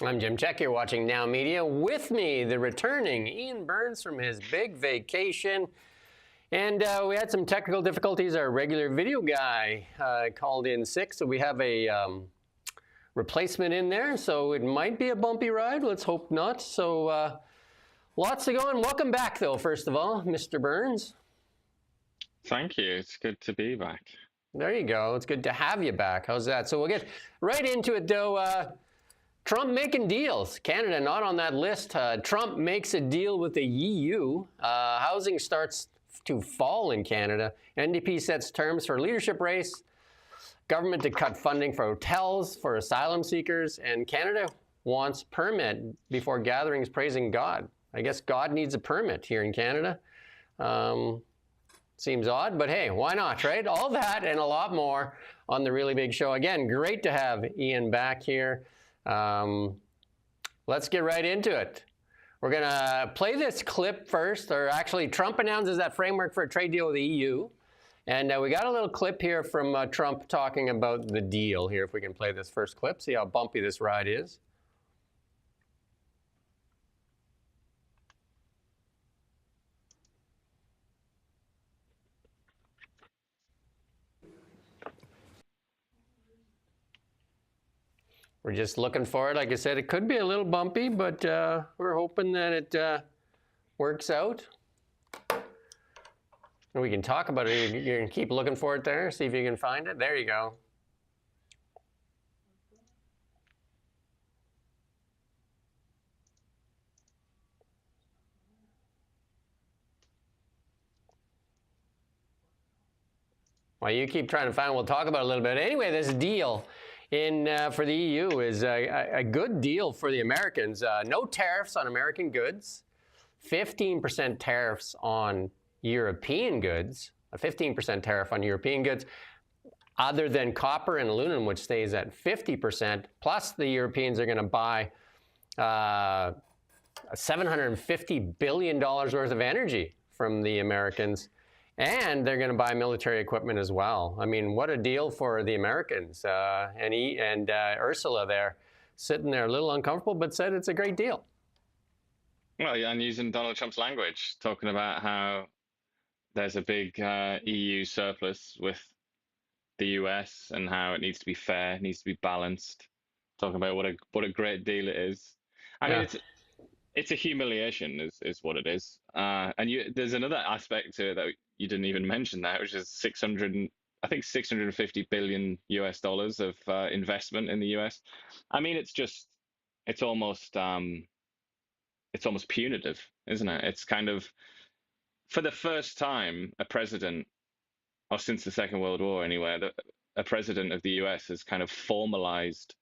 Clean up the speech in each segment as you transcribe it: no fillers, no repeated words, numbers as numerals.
I'm Jim Check. You're watching Now Media. With me, the returning Ian Burns from his big vacation. And we had some technical difficulties. Our regular video guy called in sick, so we have a replacement in there. So it might be a bumpy ride. Let's hope not. So lots to go on. Welcome back, though, first of all, Mr. Burns. Thank you. It's good to be back. There you go. It's good to have you back. How's that? So we'll get right into it, though. Trump making deals. Canada not on that list. Trump makes a deal with the EU. Housing starts to fall in Canada. NDP sets terms for leadership race. Government to cut funding for hotels for asylum seekers. And Canada wants permit before gatherings praising God. I guess God needs a permit here in Canada. Seems odd, but hey, why not, right? All that and a lot more on The Really Big Show. Again, great to have Ian back here. Let's get right into it. We're going to play this clip first, or actually Trump announces that framework for a trade deal with the EU. And we got a little clip here from Trump talking about the deal here, if we can play this first clip, see how bumpy this ride is. We're just looking for it. Like I said, it could be a little bumpy, but we're hoping that it works out. And we can talk about it. You can keep looking for it there, see if you can find it. There you go. Well, you keep trying to find it. We'll talk about it a little bit. Anyway, this deal for the EU is a good deal for the Americans. No tariffs on American goods, 15% tariffs on European goods, a 15% tariff on European goods, other than copper and aluminum, which stays at 50%. Plus, the Europeans are going to buy $750 billion worth of energy from the Americans. And they're going to buy military equipment as well. I mean, what a deal for the Americans. And Ursula there, sitting there a little uncomfortable, but said it's a great deal. Well, yeah, and using Donald Trump's language, talking about how there's a big EU surplus with the US and how it needs to be fair, needs to be balanced. Talking about what a great deal it is. I mean, it's a humiliation, is what it is. And there's another aspect to it that you didn't even mention that, which is 650 billion US dollars of investment in the US. I mean, it's almost punitive, isn't it? It's kind of, for the first time, a president, or since the Second World War anyway, a president of the US has kind of formalized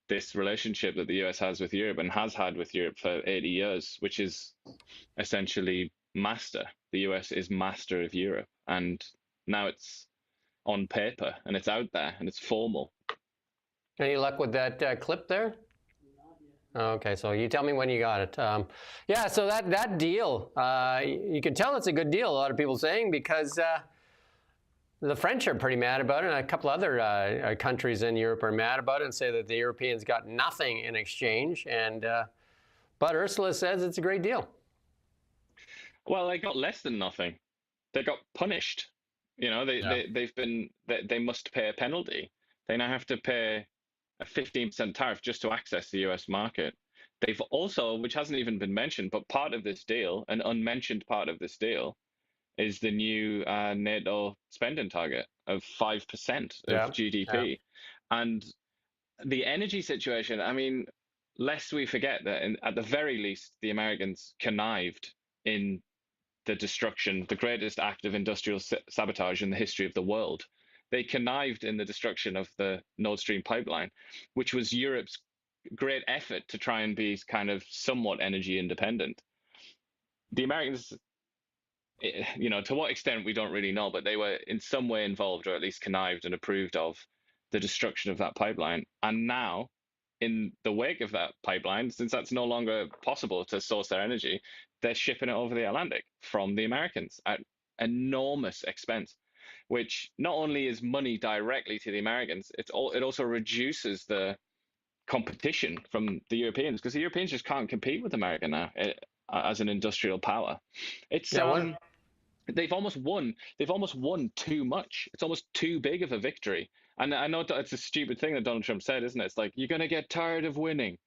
this relationship that the US has with Europe and has had with Europe for 80 years, which is essentially master. The US is master of Europe, and now it's on paper and it's out there and it's formal. Any luck with that clip there? Okay, so you tell me when you got it. Yeah, so that deal, you can tell it's a good deal, a lot of people saying, because the French are pretty mad about it, and a couple other countries in Europe are mad about it and say that the Europeans got nothing in exchange. And but Ursula says it's a great deal. Well, they got less than nothing. They got punished. You know, they must pay a penalty. They now have to pay a 15% tariff just to access the US market. They've also, which hasn't even been mentioned, but part of this deal, an unmentioned part of this deal, is the new NATO spending target of 5% of GDP. Yeah. And the energy situation, I mean, lest we forget that at the very least, the Americans connived in the destruction, the greatest act of industrial sabotage in the history of the world. They connived in the destruction of the Nord Stream pipeline, which was Europe's great effort to try and be kind of somewhat energy independent. The Americans, you know, to what extent we don't really know, but they were in some way involved, or at least connived and approved of the destruction of that pipeline. And now, in the wake of that pipeline, since that's no longer possible to source their energy, they're shipping it over the Atlantic from the Americans at enormous expense, which not only is money directly to the Americans, it also reduces the competition from the Europeans, because the Europeans just can't compete with America now as an industrial power. It's Yeah, one. they've almost won. They've almost won too much. It's almost too big of a victory. And I know it's a stupid thing that Donald Trump said, isn't it? It's like, you're going to get tired of winning.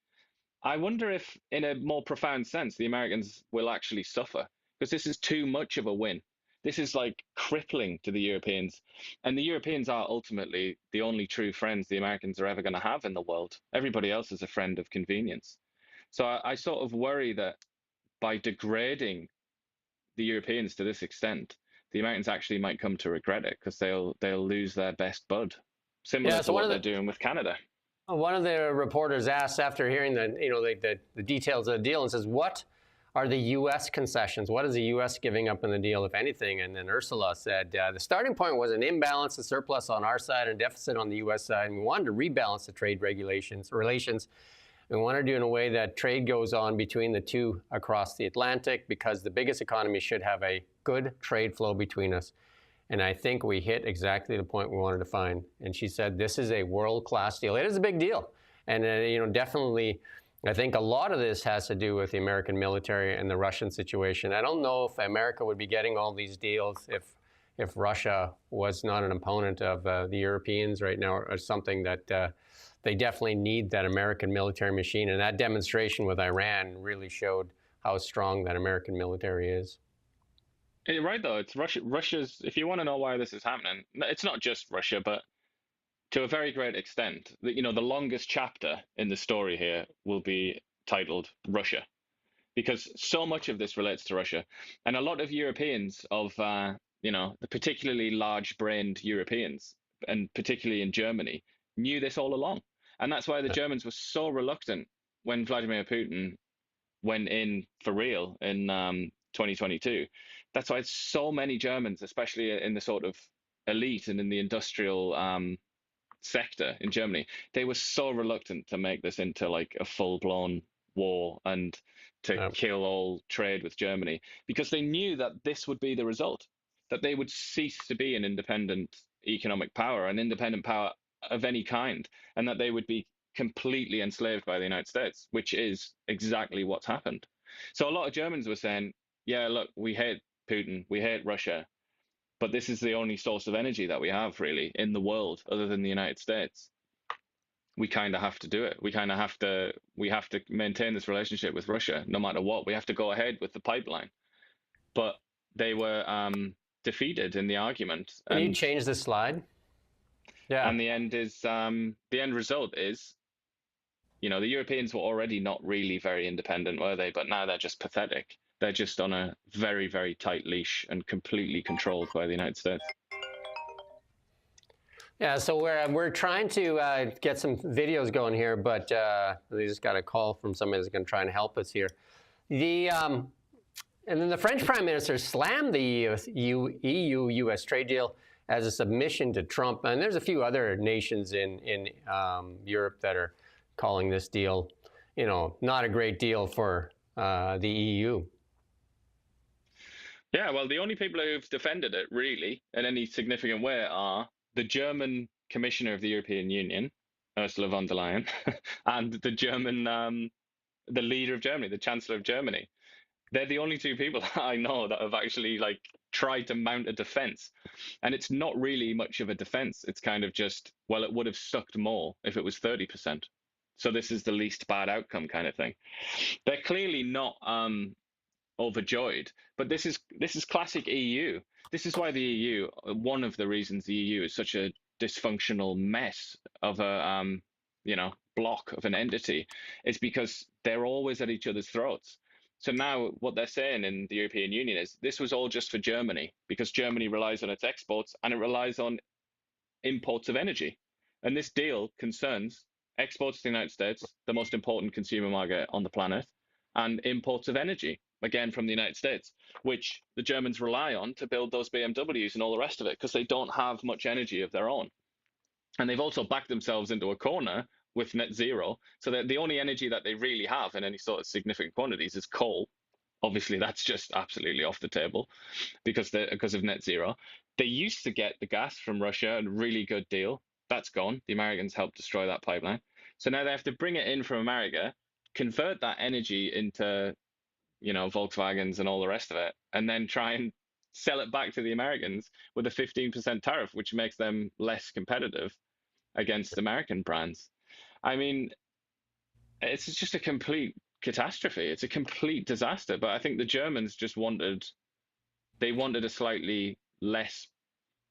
I wonder if, in a more profound sense, the Americans will actually suffer, because this is too much of a win. This is like crippling to the Europeans. And the Europeans are ultimately the only true friends the Americans are ever going to have in the world. Everybody else is a friend of convenience. So I sort of worry that by degrading the Europeans to this extent, the Americans actually might come to regret it, because they'll lose their best bud, similar Yeah, to so what they're doing with Canada. one of the reporters asked after hearing the details of the deal, and says, "What are the U.S. concessions? What is the U.S. giving up in the deal, if anything?" And then Ursula said, "The starting point was an imbalance, a surplus on our side, and deficit on the U.S. side, and we wanted to rebalance the trade relations. We want to do it in a way that trade goes on between the two across the Atlantic, because the biggest economies should have a good trade flow between us. And I think we hit exactly the point we wanted to find." And she said, "This is a world-class deal." It is a big deal. And, definitely, I think a lot of this has to do with the American military and the Russian situation. I don't know if America would be getting all these deals if Russia was not an opponent of the Europeans right now, or something that they definitely need that American military machine. And that demonstration with Iran really showed how strong that American military is. You're right, though. It's Russia. Russia's. If you want to know why this is happening, it's not just Russia, but to a very great extent. The longest chapter in the story here will be titled Russia, because so much of this relates to Russia, and a lot of Europeans the particularly large-brained Europeans, and particularly in Germany, knew this all along, and that's why the Germans were so reluctant when Vladimir Putin went in for real in 2022. That's why so many Germans, especially in the sort of elite and in the industrial sector in Germany, they were so reluctant to make this into like a full-blown war and to kill all trade with Germany, because they knew that this would be the result, that they would cease to be an independent economic power, an independent power of any kind, and that they would be completely enslaved by the United States, which is exactly what's happened. So a lot of Germans were saying, yeah, look, we hate Putin, we hate Russia, but this is the only source of energy that we have really in the world other than the United States. We kind of have to do it. We have to maintain this relationship with Russia no matter what. We have to go ahead with the pipeline. But they were defeated in the argument. Can you change the slide? Yeah. And the end result is, the Europeans were already not really very independent, were they? But now they're just pathetic. They're just on a very, very tight leash and completely controlled by the United States. Yeah, so we're trying to get some videos going here, but they just got a call from somebody that's going to try and help us here. And then the French Prime Minister slammed the EU-US trade deal as a submission to Trump, and there's a few other nations in Europe that are calling this deal, not a great deal for the EU. Yeah, well, the only people who've defended it, really, in any significant way are the German Commissioner of the European Union, Ursula von der Leyen, and the leader of Germany, the Chancellor of Germany. They're the only two people I know that have actually tried to mount a defense. And it's not really much of a defense. It's kind of just, well, it would have sucked more if it was 30%. So this is the least bad outcome kind of thing. They're clearly not overjoyed, but this is classic EU. This is why the EU, one of the reasons the EU is such a dysfunctional mess of a block of an entity, is because they're always at each other's throats. So now what they're saying in the European Union is this was all just for Germany, because Germany relies on its exports and it relies on imports of energy. And this deal concerns exports to the United States, the most important consumer market on the planet, and imports of energy, again from the United States, which the Germans rely on to build those BMWs and all the rest of it, because they don't have much energy of their own. And they've also backed themselves into a corner with net zero, so that the only energy that they really have in any sort of significant quantities is coal. Obviously, that's just absolutely off the table because of net zero. They used to get the gas from Russia, a really good deal. That's gone. The Americans helped destroy that pipeline. So now they have to bring it in from America, convert that energy into, Volkswagens and all the rest of it, and then try and sell it back to the Americans with a 15% tariff, which makes them less competitive against American brands. I mean, it's just a complete catastrophe. It's a complete disaster. But I think the Germans just wanted a slightly less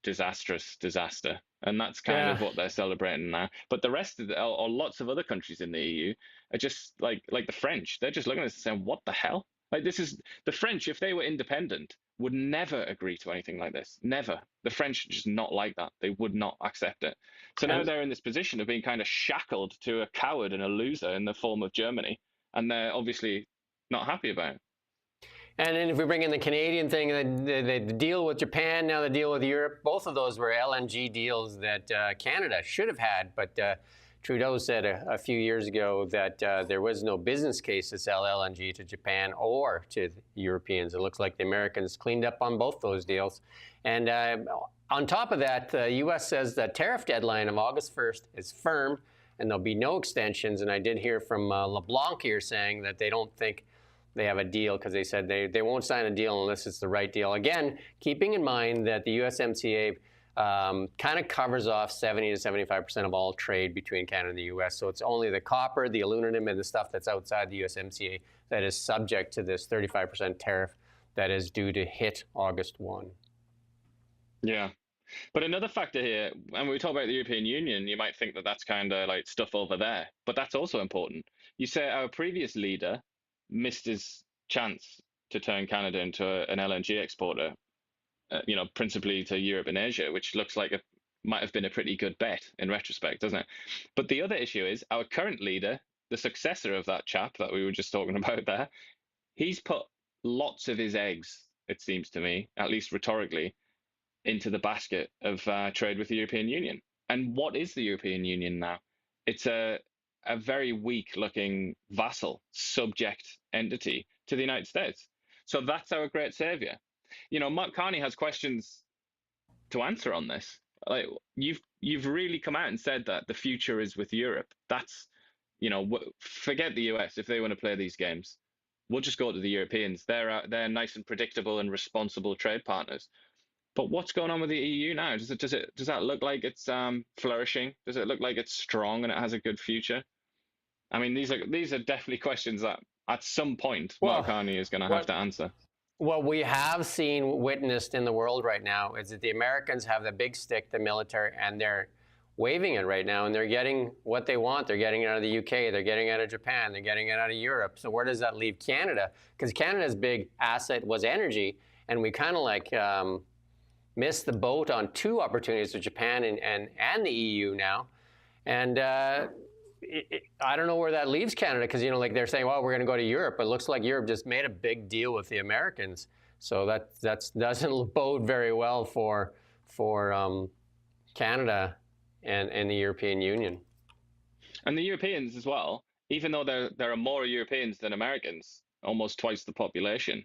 disastrous disaster, and that's kind Yeah. of what they're celebrating now. But the rest of or lots of other countries in the EU are just like the French. They're just looking at this and saying, "What the hell?" Like, this is the French. If they were independent, would never agree to anything like this. Never. The French are just not like that. They would not accept it. So now And they're in this position of being kind of shackled to a coward and a loser in the form of Germany, and they're obviously not happy about it. And then if we bring in the Canadian thing, the deal with Japan, now the deal with Europe, both of those were LNG deals that Canada should have had. But Trudeau said a few years ago that there was no business case to sell LNG to Japan or to the Europeans. It looks like the Americans cleaned up on both those deals. And on top of that, the U.S. says the tariff deadline of August 1st is firm and there'll be no extensions. And I did hear from LeBlanc here saying that they don't think they have a deal because they said they won't sign a deal unless it's the right deal. Again, keeping in mind that the USMCA kind of covers off 70 to 75% of all trade between Canada and the U.S. So it's only the copper, the aluminum, and the stuff that's outside the USMCA that is subject to this 35% tariff that is due to hit August 1. Yeah. But another factor here, and when we talk about the European Union, you might think that that's kind of like stuff over there, but that's also important. You say our previous leader missed his chance to turn Canada into an LNG exporter, principally to Europe and Asia, which looks like it might have been a pretty good bet in retrospect, doesn't it? But the other issue is our current leader, the successor of that chap that we were just talking about there, he's put lots of his eggs, it seems to me, at least rhetorically, into the basket of trade with the European Union. And what is the European Union now? It's a very weak-looking vassal, subject entity to the United States. So that's our great savior. Mark Carney has questions to answer on this. Like, you've really come out and said that the future is with Europe. That's, forget the US if they want to play these games. We'll just go to the Europeans. They're nice and predictable and responsible trade partners. But what's going on with the EU now? Does that look like it's flourishing? Does it look like it's strong and it has a good future? I mean, these are definitely questions that at some point Mark Carney is going to have to answer. What we have witnessed in the world right now is that the Americans have the big stick, the military, and they're waving it right now, and they're getting what they want. They're getting it out of the UK, they're getting it out of Japan, they're getting it out of Europe. So where does that leave Canada? Because Canada's big asset was energy, and we kind of missed the boat on two opportunities with Japan and the EU now. And I don't know where that leaves Canada because, they're saying, well, we're going to go to Europe. But it looks like Europe just made a big deal with the Americans. So that doesn't bode very well for Canada and the European Union. And the Europeans as well, even though there are more Europeans than Americans, almost twice the population,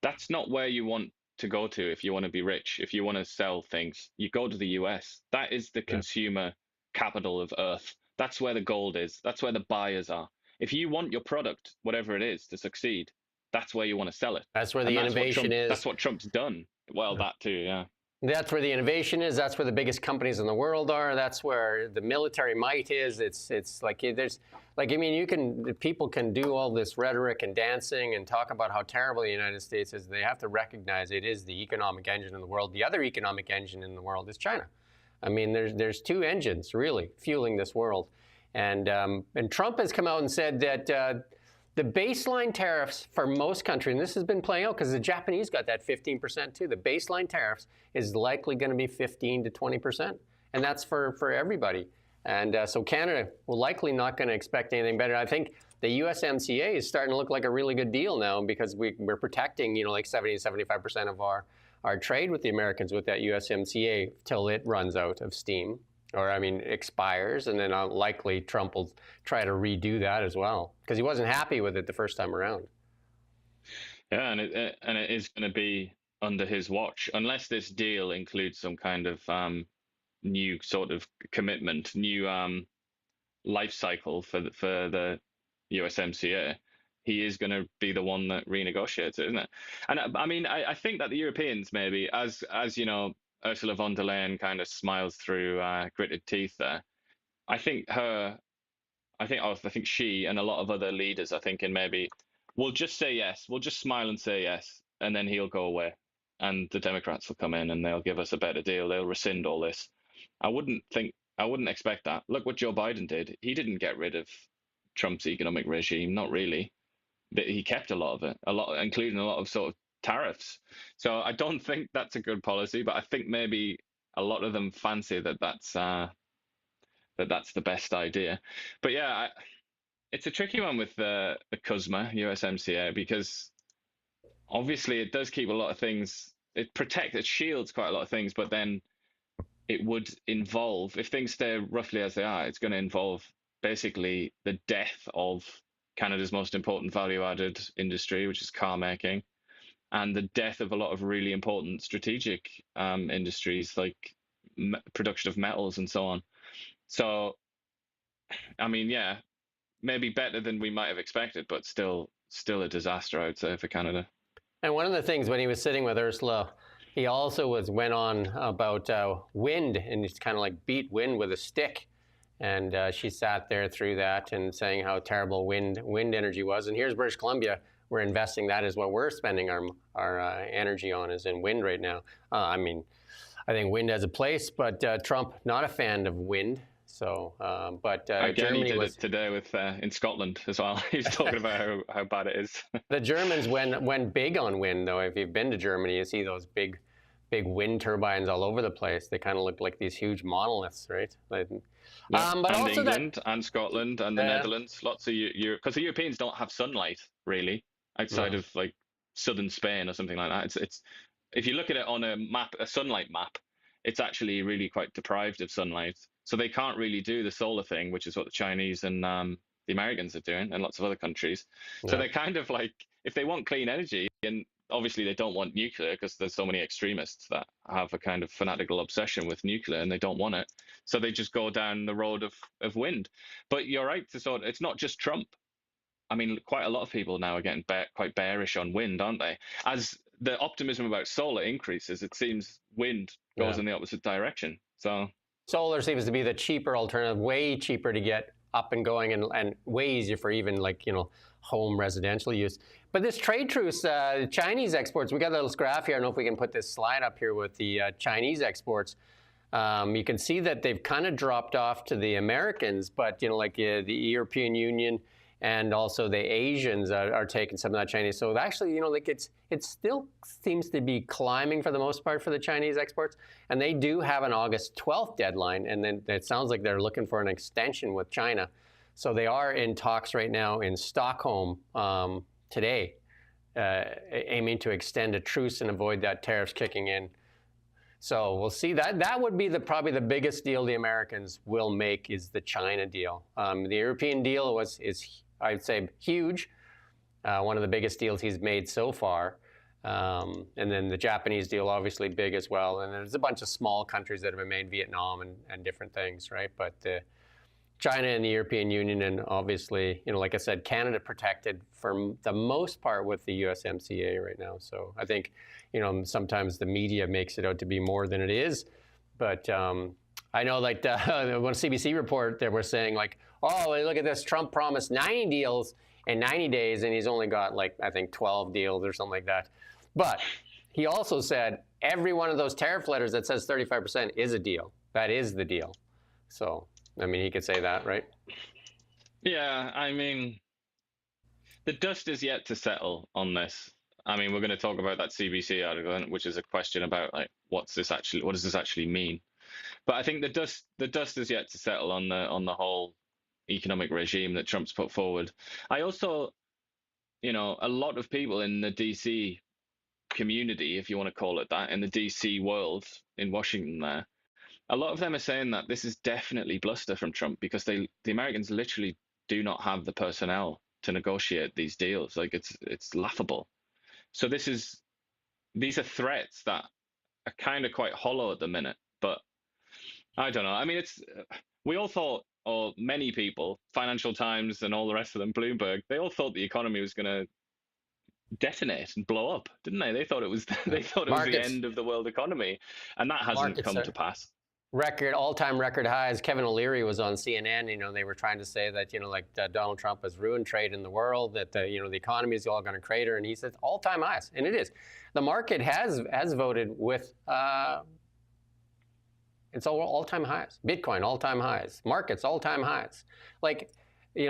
that's not where you want to go to if you want to be rich. If you want to sell things, you go to the US. That is the consumer capital of Earth. That's where the gold is. That's where the buyers are. If you want your product, whatever it is, to succeed, that's where you want to sell it. That's where the innovation is. That's what Trump's done. Well, that too, yeah. That's where the innovation is. That's where the biggest companies in the world are. That's where the military might is. It's like there's like, I mean, people can do all this rhetoric and dancing and talk about how terrible the United States is. They have to recognize it is the economic engine in the world. The other economic engine in the world is China. I mean, there's two engines really fueling this world, and Trump has come out and said that the baseline tariffs for most countries, and this has been playing out because the Japanese got that 15% too. The baseline tariffs is likely going to be 15 to 20%, and that's for everybody. And so Canada will likely not going to expect anything better. I think the USMCA is starting to look like a really good deal now because we're protecting, like 70 to 75% of our trade with the Americans with that USMCA till it runs out of steam, or expires, and then likely Trump will try to redo that as well because he wasn't happy with it the first time around. Yeah, and it is going to be under his watch unless this deal includes some kind of new sort of commitment, new life cycle for the USMCA, he is going to be the one that renegotiates it, isn't it? And I mean, I think that the Europeans maybe, as you know, Ursula von der Leyen kind of smiles through gritted teeth there. I think her, I think she and a lot of other leaders are thinking maybe we'll just say yes, we'll just smile and say yes, and then he'll go away, and the Democrats will come in and they'll give us a better deal. They'll rescind all this. I wouldn't expect that. Look what Joe Biden did. He didn't get rid of Trump's economic regime, not really. But he kept a lot of it, a lot, including a lot of sort of tariffs. So I don't think that's a good policy, but I think maybe a lot of them fancy that that's the best idea. But yeah, it's a tricky one with the CUSMA USMCA because obviously it does keep a lot of things. It shields quite a lot of things, but then it would involve, if things stay roughly as they are, it's going to involve basically the death of Canada's most important value-added industry, which is car making, and the death of a lot of really important strategic industries like production of metals and so on. So, I mean, yeah, maybe better than we might have expected, but still a disaster, I would say, for Canada. And one of the things when he was sitting with Ursula, he also went on about wind, and he's kind of like beat wind with a stick. And she sat there through that and saying how terrible wind energy was. And here's British Columbia. We're investing. That is what we're spending our energy on, is in wind right now. I mean, I think wind has a place, but Trump not a fan of wind. So, but Again, Germany he did was it today with in Scotland as well. He's talking about how bad it is. the Germans went big on wind, though. If you've been to Germany, you see those big wind turbines all over the place. They kind of look like these huge monoliths, right? Yeah, But and also England and Scotland and the Netherlands, lots of because the Europeans don't have sunlight really outside No. of like southern Spain or something like that. It's if you look at it on a map, a sunlight map, it's actually really quite deprived of sunlight. So they can't really do the solar thing, which is what the Chinese and the Americans are doing, and lots of other countries. So Yeah. they're kind of like, if they want clean energy, and obviously they don't want nuclear because there's so many extremists that have a kind of fanatical obsession with nuclear and they don't want it. So they just go down the road of wind. But you're right to sort of, it's not just Trump. I mean, quite a lot of people now are getting quite bearish on wind, aren't they? As the optimism about solar increases, it seems wind goes in the opposite direction. So solar seems to be the cheaper alternative, way cheaper to get up and going, and way easier for even like, home residential use. But this trade truce, Chinese exports, we got a little graph here. I don't know if we can put this slide up here with the Chinese exports. You can see that they've kind of dropped off to the Americans, but like the European Union and also the Asians are taking some of that Chinese. So actually, like it still seems to be climbing for the most part for the Chinese exports. And they do have an August 12th deadline, and then it sounds like they're looking for an extension with China. So they are in talks right now in Stockholm today, aiming to extend a truce and avoid that tariffs kicking in. So we'll see. That would be probably the biggest deal the Americans will make, is the China deal. The European deal is I'd say huge, one of the biggest deals he's made so far. And then the Japanese deal, obviously big as well. And there's a bunch of small countries that have been made, Vietnam and different things, right? But China and the European Union, and obviously, like I said, Canada protected for the most part with the USMCA right now. So I think, sometimes the media makes it out to be more than it is. But I know, like, one CBC report, they were saying, like, oh, look at this, Trump promised 90 deals in 90 days, and he's only got, like, I think 12 deals or something like that. But he also said every one of those tariff letters that says 35% is a deal. That is the deal. So, I mean, he could say that, right? yeah, I mean, the dust is yet to settle on this. I mean, we're going to talk about that CBC article, which is a question about like, what does this actually mean? But I think the dust is yet to settle on the whole economic regime that Trump's put forward. I also, a lot of people in the DC community, if you want to call it that, in the DC world in Washington there, a lot of them are saying that this is definitely bluster from Trump because the Americans literally do not have the personnel to negotiate these deals. Like it's laughable. So these are threats that are kind of quite hollow at the minute. But I don't know. I mean, we all thought or many people, Financial Times and all the rest of them, Bloomberg, they all thought the economy was going to detonate and blow up, didn't they? They thought it was they thought it was the Markets, end of the world economy, and that hasn't markets come to are pass. all-time record highs. Kevin O'Leary was on CNN. They were trying to say that Donald Trump has ruined trade in the world, that the economy is all going to crater, and he says all-time highs, and it is. The market has voted with it's all-time highs. Bitcoin all-time highs. Markets all-time highs. Like,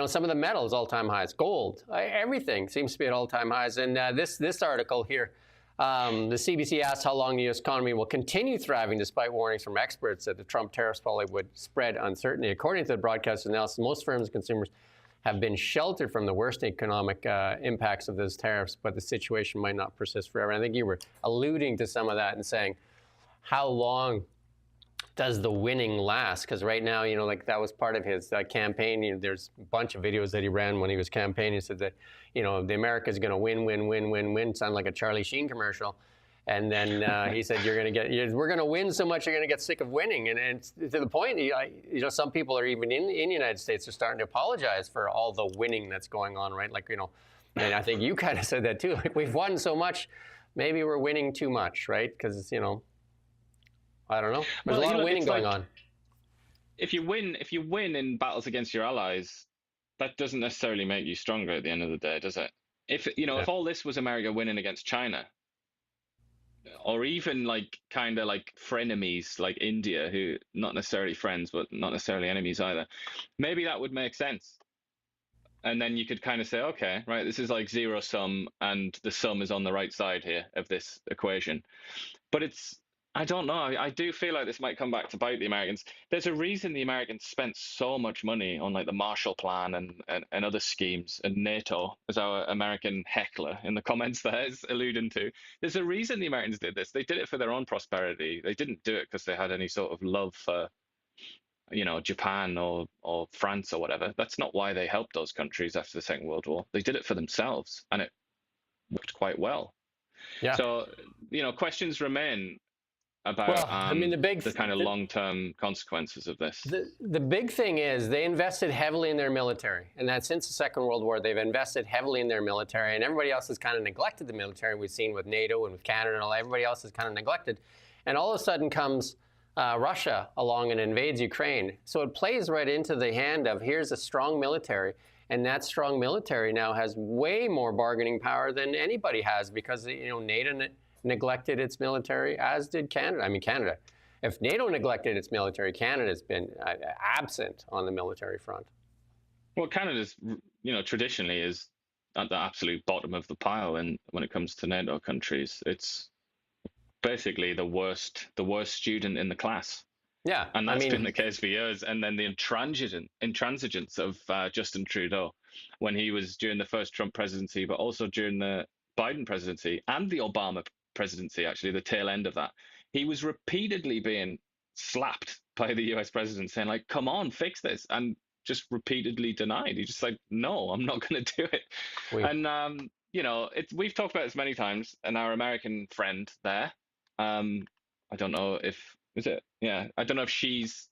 some of the metals all-time highs. Gold, everything seems to be at all-time highs. And this article here. The CBC asked how long the U.S. economy will continue thriving despite warnings from experts that the Trump tariffs probably would spread uncertainty. According to the broadcast analysis, most firms and consumers have been sheltered from the worst economic impacts of those tariffs, but the situation might not persist forever. And I think you were alluding to some of that and saying, how long does the winning last? Because right now, that was part of his campaign. There's a bunch of videos that he ran when he was campaigning. He said that, the America's going to win, win, win, win, win. Sound like a Charlie Sheen commercial. And then he said, we're going to win so much, you're going to get sick of winning. And to the point, some people are even in the United States are starting to apologize for all the winning that's going on, right? Like, and I think you kind of said that too. Like, we've won so much, maybe we're winning too much, right? Because, I don't know. There's a lot of winning going on. If you win in battles against your allies, that doesn't necessarily make you stronger at the end of the day, does it? If all this was America winning against China, or even kind of like frenemies like India, who not necessarily friends, but not necessarily enemies either, maybe that would make sense. And then you could kind of say, okay, right, this is like zero sum, and the sum is on the right side here of this equation. But I don't know. I do feel like this might come back to bite the Americans. There's a reason the Americans spent so much money on the Marshall Plan and other schemes, and NATO, as our American heckler in the comments there is alluding to. There's a reason the Americans did this. They did it for their own prosperity. They didn't do it because they had any sort of love for, Japan or France or whatever. That's not why they helped those countries after the Second World War. They did it for themselves, and it worked quite well. Yeah. So, questions remain about the kind of long-term consequences of this. The big thing is they invested heavily in their military, and that since the Second World War, they've invested heavily in their military, and everybody else has kind of neglected the military. We've seen with NATO and with Canada and all, everybody else has kind of neglected. And all of a sudden comes Russia along and invades Ukraine. So it plays right into the hand of, here's a strong military, and that strong military now has way more bargaining power than anybody has, because NATO neglected its military, as did Canada. I mean, Canada. If NATO neglected its military, Canada's been absent on the military front. Well, Canada's, traditionally is at the absolute bottom of the pile, and when it comes to NATO countries, it's basically the worst student in the class. Yeah, and that's been the case for years. And then the intransigence of Justin Trudeau, when he was during the first Trump presidency, but also during the Biden presidency and the Obama presidency, actually, the tail end of that, he was repeatedly being slapped by the US president, saying come on, fix this, and just repeatedly denied. He just no, I'm not going to do it. And we've talked about this many times, and our American friend there, I don't know if I don't know if she's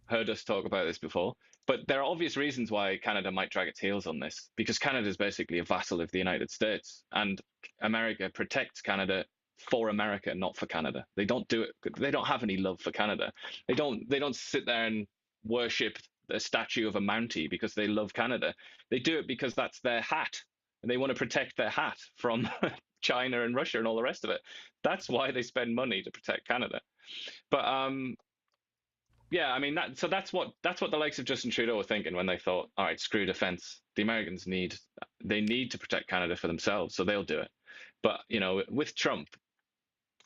heard us talk about this before, but there are obvious reasons why Canada might drag its heels on this, because Canada is basically a vassal of the United States, and America protects Canada for America, not for Canada. They don't do it. They don't have any love for Canada. They don't sit there and worship the statue of a Mountie because they love Canada. They do it because that's their hat, and they want to protect their hat from China and Russia and all the rest of it. That's why they spend money to protect Canada. But that's what the likes of Justin Trudeau were thinking when they thought, all right, screw defense. The Americans need to protect Canada for themselves, so they'll do it. But with Trump,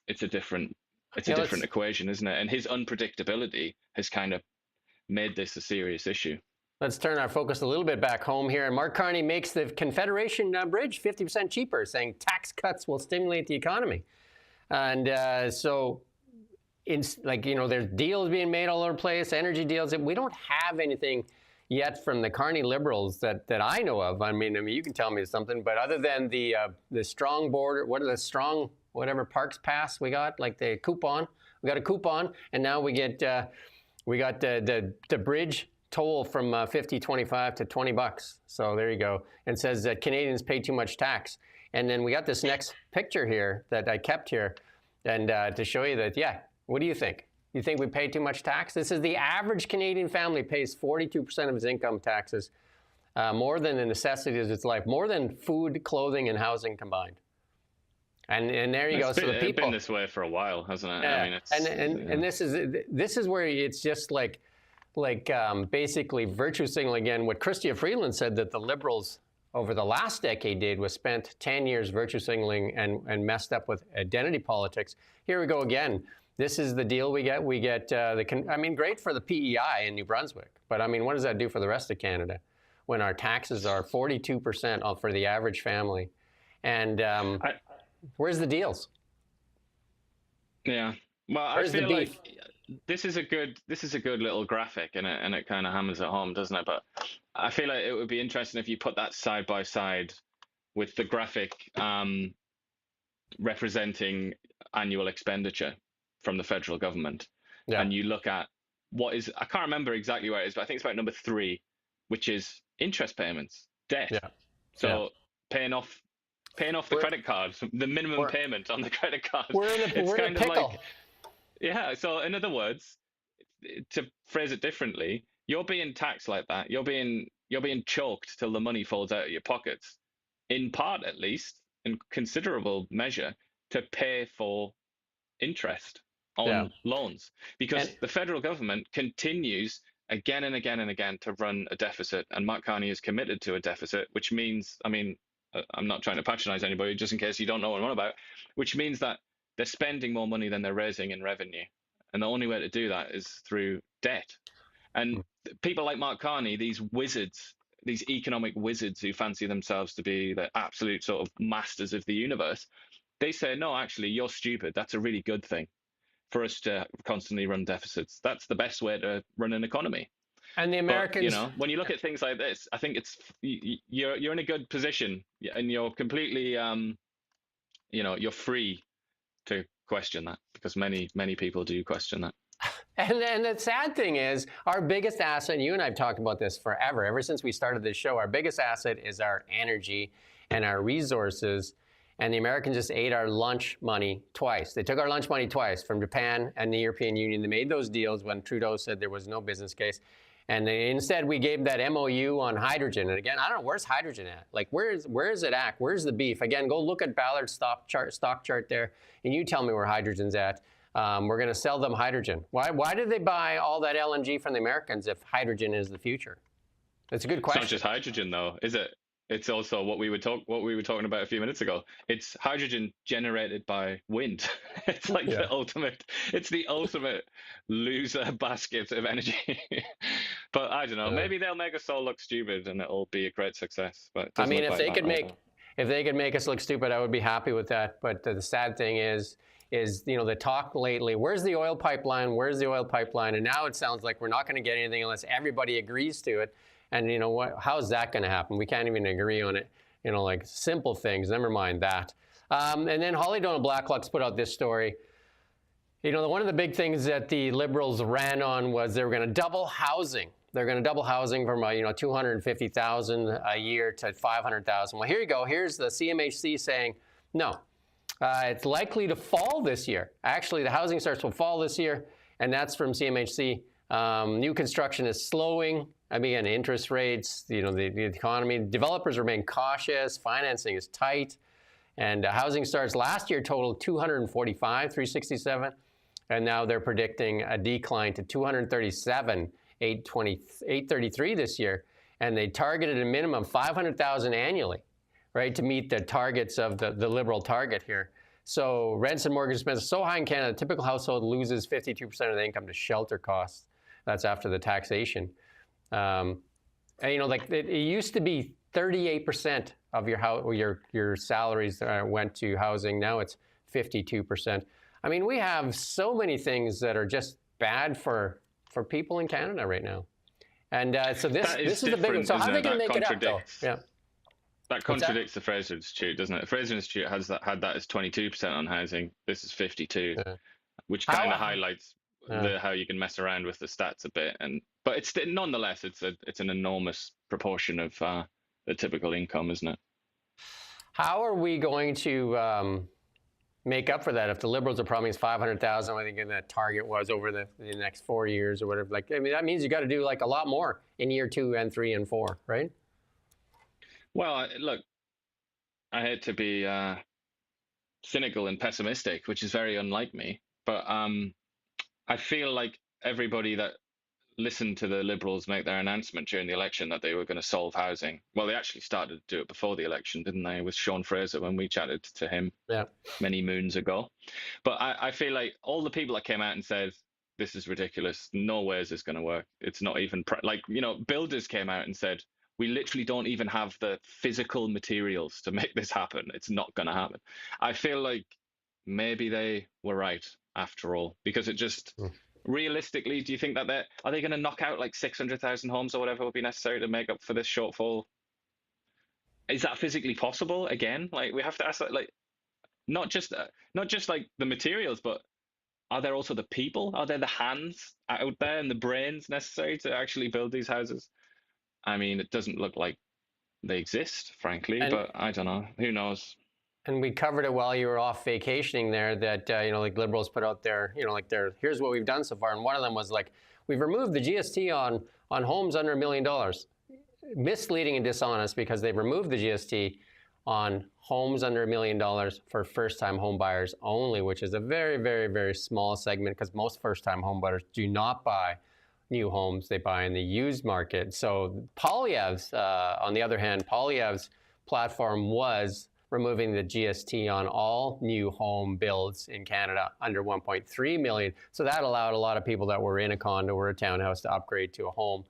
it's a different equation, isn't it? And his unpredictability has kind of made this a serious issue. Let's turn our focus a little bit back home here. And Mark Carney makes the Confederation Bridge 50% cheaper, saying tax cuts will stimulate the economy. And there's deals being made all over the place, energy deals. We don't have anything yet from the Carney Liberals that I know of. I mean, you can tell me something, but other than the strong border, whatever Parks Pass we got, like the coupon, we got a coupon, and now we got the bridge toll from 50.25 to $20. So there you go. And says that Canadians pay too much tax. And then we got this next picture here that I kept here, and to show you that, yeah, what do you think? You think we pay too much tax? This is the average Canadian family pays 42% of its income taxes, more than the necessities of its life, more than food, clothing, and housing combined. And there you go. So the people, it's been this way for a while, hasn't it? Yeah. I mean, it's, and this is where it's just like basically virtue signaling again. What Chrystia Freeland said that the Liberals over the last decade did was spent 10 years virtue signaling and messed up with identity politics. Here we go again. This is the deal we get. We get I mean, great for the PEI in New Brunswick, but I mean, what does that do for the rest of Canada when our taxes are 42% for the average family? And where's the deals? Yeah. Well, Where's I feel the like beef? this is a good little graphic, and it kind of hammers it home, doesn't it? But I feel like it would be interesting if you put that side by side with the graphic representing annual expenditure from the federal government, and you look at what is, I can't remember exactly where it is, but I think it's about number 3, which is interest payments, debt. Yeah. So paying off the credit card, the minimum payment on the credit card. We're in a pickle. Yeah. So in other words, to phrase it differently, you're being taxed like that. You're being choked till the money falls out of your pockets, in part at least, in considerable measure, to pay for interest on loans, because the federal government continues again and again and again to run a deficit, and Mark Carney is committed to a deficit, which means, I mean, I'm not trying to patronize anybody, just in case you don't know what I'm on about, which means that they're spending more money than they're raising in revenue. And the only way to do that is through debt. And people like Mark Carney, these wizards, these economic wizards who fancy themselves to be the absolute sort of masters of the universe, they say, no, actually, you're stupid. That's a really good thing for us to constantly run deficits. That's the best way to run an economy. And the Americans, but, you know, when you look at things like this, I think you're in a good position, and you're completely, you know, you're free to question that, because many people do question that. And the sad thing is, our biggest asset, and you and I have talked about this forever, ever since we started this show, our biggest asset is our energy and our resources. And the Americans just ate our lunch money twice. They took our lunch money twice from Japan and the European Union. They made those deals when Trudeau said there was no business case. And instead, we gave that MOU on hydrogen. And again, I don't know, where's hydrogen at? Like, where is it at? Where's the beef? Again, go look at Ballard's stock chart there, and you tell me where hydrogen's at. We're going to sell them hydrogen. Why did they buy all that LNG from the Americans if hydrogen is the future? That's a good question. It's not just hydrogen, though, is it? It's also what we were talking about a few minutes ago. It's hydrogen generated by wind. It's like the ultimate loser basket of energy. But I don't know. Maybe they'll make us all look stupid, and it'll be a great success. But I mean, if they could make us look stupid, I would be happy with that. But the sad thing is you know, the talk lately. Where's the oil pipeline? Where's the oil pipeline? And now it sounds like we're not going to get anything unless everybody agrees to it. And you know what? How is that going to happen? We can't even agree on it. You know, like simple things. Never mind that. And then Holly Donald Blacklock's put out this story. You know, one of the big things that the Liberals ran on was they were going to double housing. They're going to double housing from you know, 250,000 a year to 500,000. Well, here you go. Here's the CMHC saying no. It's likely to fall this year. Actually, the housing starts will fall this year, and that's from CMHC. New construction is slowing. I mean, interest rates, you know, the economy. Developers remain cautious. Financing is tight. And housing starts last year totaled 367, and now they're predicting a decline to 833 this year. And they targeted a minimum of 500,000 annually, right, to meet the targets of the Liberal target here. So rents and mortgage expenses so high in Canada, a typical household loses 52% of the income to shelter costs. That's after the taxation. And, you know, like it used to be 38% of your salaries went to housing. Now it's 52%. I mean, we have so many things that are just bad for people in Canada right now. And so this is the big one. So how are they going to make it up, though? Yeah. That contradicts the Fraser Institute, doesn't it? The Fraser Institute had that as 22% on housing. This is 52, which kind of highlights how you can mess around with the stats a bit, but it's nonetheless it's an enormous proportion of the typical income, isn't it? How are we going to make up for that if the Liberals are promising 500,000? I think that target was over the next 4 years or whatever. Like, I mean, that means you got to do like a lot more in year 2 and 3 and 4, right? Well, look, I hate to be cynical and pessimistic, which is very unlike me, but I feel like everybody that listened to the Liberals make their announcement during the election that they were going to solve housing. Well, they actually started to do it before the election, didn't they? With Sean Fraser when we chatted to him many moons ago. But I feel like all the people that came out and said, this is ridiculous, no way is this going to work. It's not even, builders came out and said, we literally don't even have the physical materials to make this happen. It's not going to happen. I feel like maybe they were right after all, because it just... Realistically, do you think that are they going to knock out like 600,000 homes or whatever would be necessary to make up for this shortfall? Is that physically possible? Again, like we have to ask that, like not just like the materials, but are there also the people? Are there the hands out there and the brains necessary to actually build these houses? I mean, it doesn't look like they exist, frankly, but I don't know. Who knows? And we covered it while you were off vacationing there that, like Liberals put out there, here's what we've done so far. And one of them was like, we've removed the GST on homes under $1 million. Misleading and dishonest because they've removed the GST on homes under $1 million for first-time home buyers only, which is a very, very, very small segment because most first-time home buyers do not buy new homes. They buy in the used market. So Poilievre's, on the other hand, Poilievre's platform was removing the GST on all new home builds in Canada under 1.3 million. So that allowed a lot of people that were in a condo or a townhouse to upgrade to a home.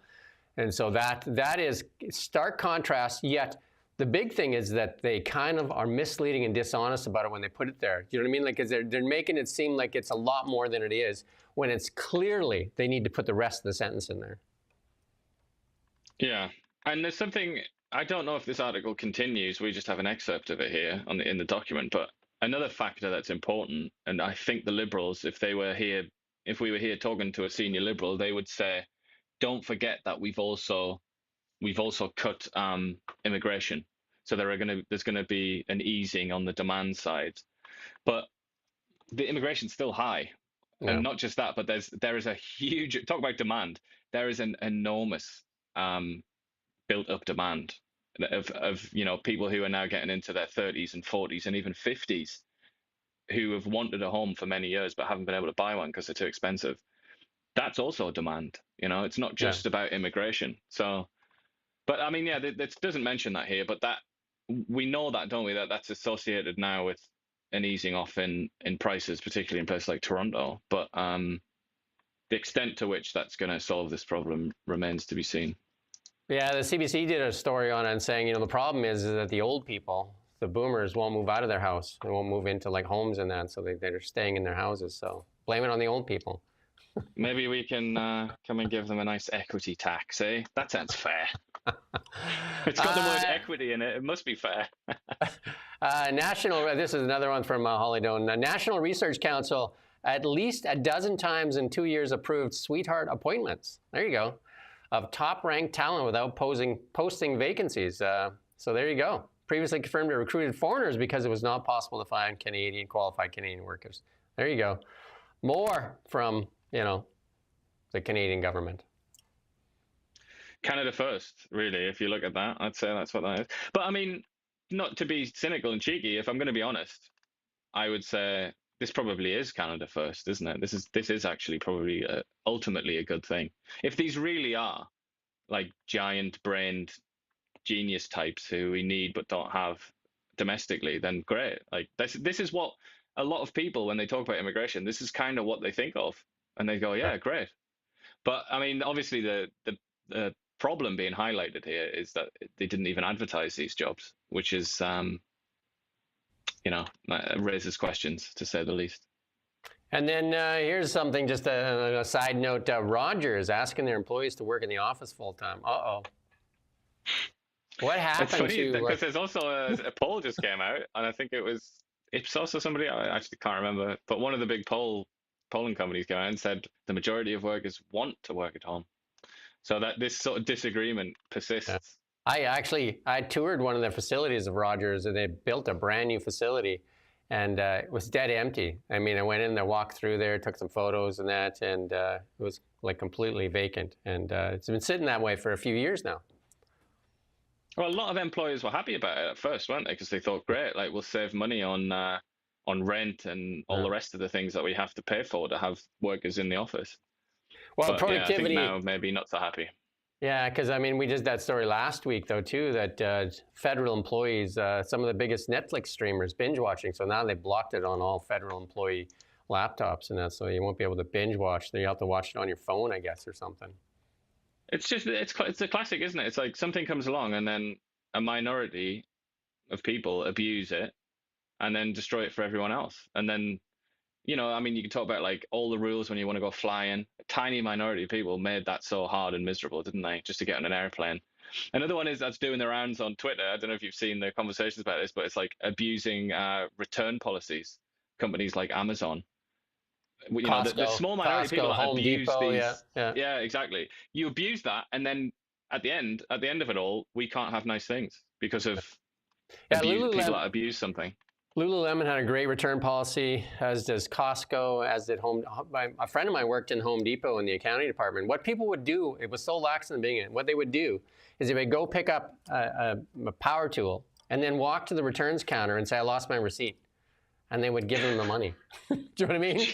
And so that is stark contrast, yet the big thing is that they kind of are misleading and dishonest about it when they put it there. You know what I mean? Like, 'cause they're making it seem like it's a lot more than it is, when it's clearly they need to put the rest of the sentence in there. Yeah, and there's something... I don't know if this article continues. We just have an excerpt of it here in the document. But another factor that's important, and I think the Liberals, if we were here talking to a senior Liberal, they would say, don't forget that we've also cut immigration. So there's going to be an easing on the demand side, but the immigration's still high. Yeah. And not just that, but there is a huge, talk about demand. There is an enormous built up demand of people who are now getting into their 30s and 40s and even 50s who have wanted a home for many years but haven't been able to buy one because they're too expensive. That's also demand. It's not just about immigration. So, but I mean, this doesn't mention that here, but that we know that, don't we, that's associated now with an easing off in prices, particularly in places like Toronto. But the extent to which that's going to solve this problem remains to be seen. Yeah, the CBC did a story on it and saying, the problem is that the old people, the boomers, won't move out of their house. They won't move into like homes and that, so they're staying in their houses. So blame it on the old people. Maybe we can come and give them a nice equity tax, eh? That sounds fair. It's got the word equity in it. It must be fair. This is another one from Holly Doan. National Research Council at least a dozen times in 2 years approved sweetheart appointments. There you go. Of top-ranked talent without posting vacancies. So there you go. Previously confirmed it recruited foreigners because it was not possible to find qualified Canadian workers. There you go. More from, the Canadian government. Canada first, really, if you look at that. I'd say that's what that is. But I mean, not to be cynical and cheeky, if I'm going to be honest, I would say this probably is Canada first, isn't it? This is actually probably ultimately a good thing. If these really are like giant-brained genius types who we need but don't have domestically, then great. Like this is what a lot of people, when they talk about immigration, this is kind of what they think of, and they go, yeah, great. But I mean, obviously the problem being highlighted here is that they didn't even advertise these jobs, which is raises questions, to say the least. And then here's something, just a side note. Rogers asking their employees to work in the office full time. Uh-oh. What happened it's funny, to... Because there's also a poll just came out, and I think it was Ipsos or somebody, I actually can't remember, but one of the big poll polling companies came out and said the majority of workers want to work at home. So that this sort of disagreement persists. I toured one of the facilities of Rogers, and they built a brand new facility, and it was dead empty. I mean, I went in there, walked through there, took some photos and that, and it was like completely vacant. And it's been sitting that way for a few years now. Well, a lot of employers were happy about it at first, weren't they? Because they thought, great, like we'll save money on rent and all the rest of the things that we have to pay for to have workers in the office. Well, but, productivity. Yeah, I think now maybe not so happy. Yeah, because I mean, we did that story last week though too. That federal employees, some of the biggest Netflix streamers, binge watching. So now they blocked it on all federal employee laptops and that, so you won't be able to binge watch. You have to watch it on your phone, I guess, or something. It's a classic, isn't it? It's like something comes along and then a minority of people abuse it and then destroy it for everyone else. And then, I mean, you can talk about like all the rules when you want to go flying. A tiny minority of people made that so hard and miserable, didn't they? Just to get on an airplane. Another one is that's doing the rounds on Twitter. I don't know if you've seen the conversations about this, but it's like abusing return policies. Companies like Amazon. Costco, the small minority of people that Home abuse Depot, these. yeah, Exactly. You abuse that, and then at the end of it all, we can't have nice things because of people that abuse something. Lululemon had a great return policy, as does Costco, as did a friend of mine worked in Home Depot in the accounting department. What people would do, it was so lax in the beginning, what they would do is they would go pick up a power tool and then walk to the returns counter and say, I lost my receipt. And they would give them the money. Do you know what I mean?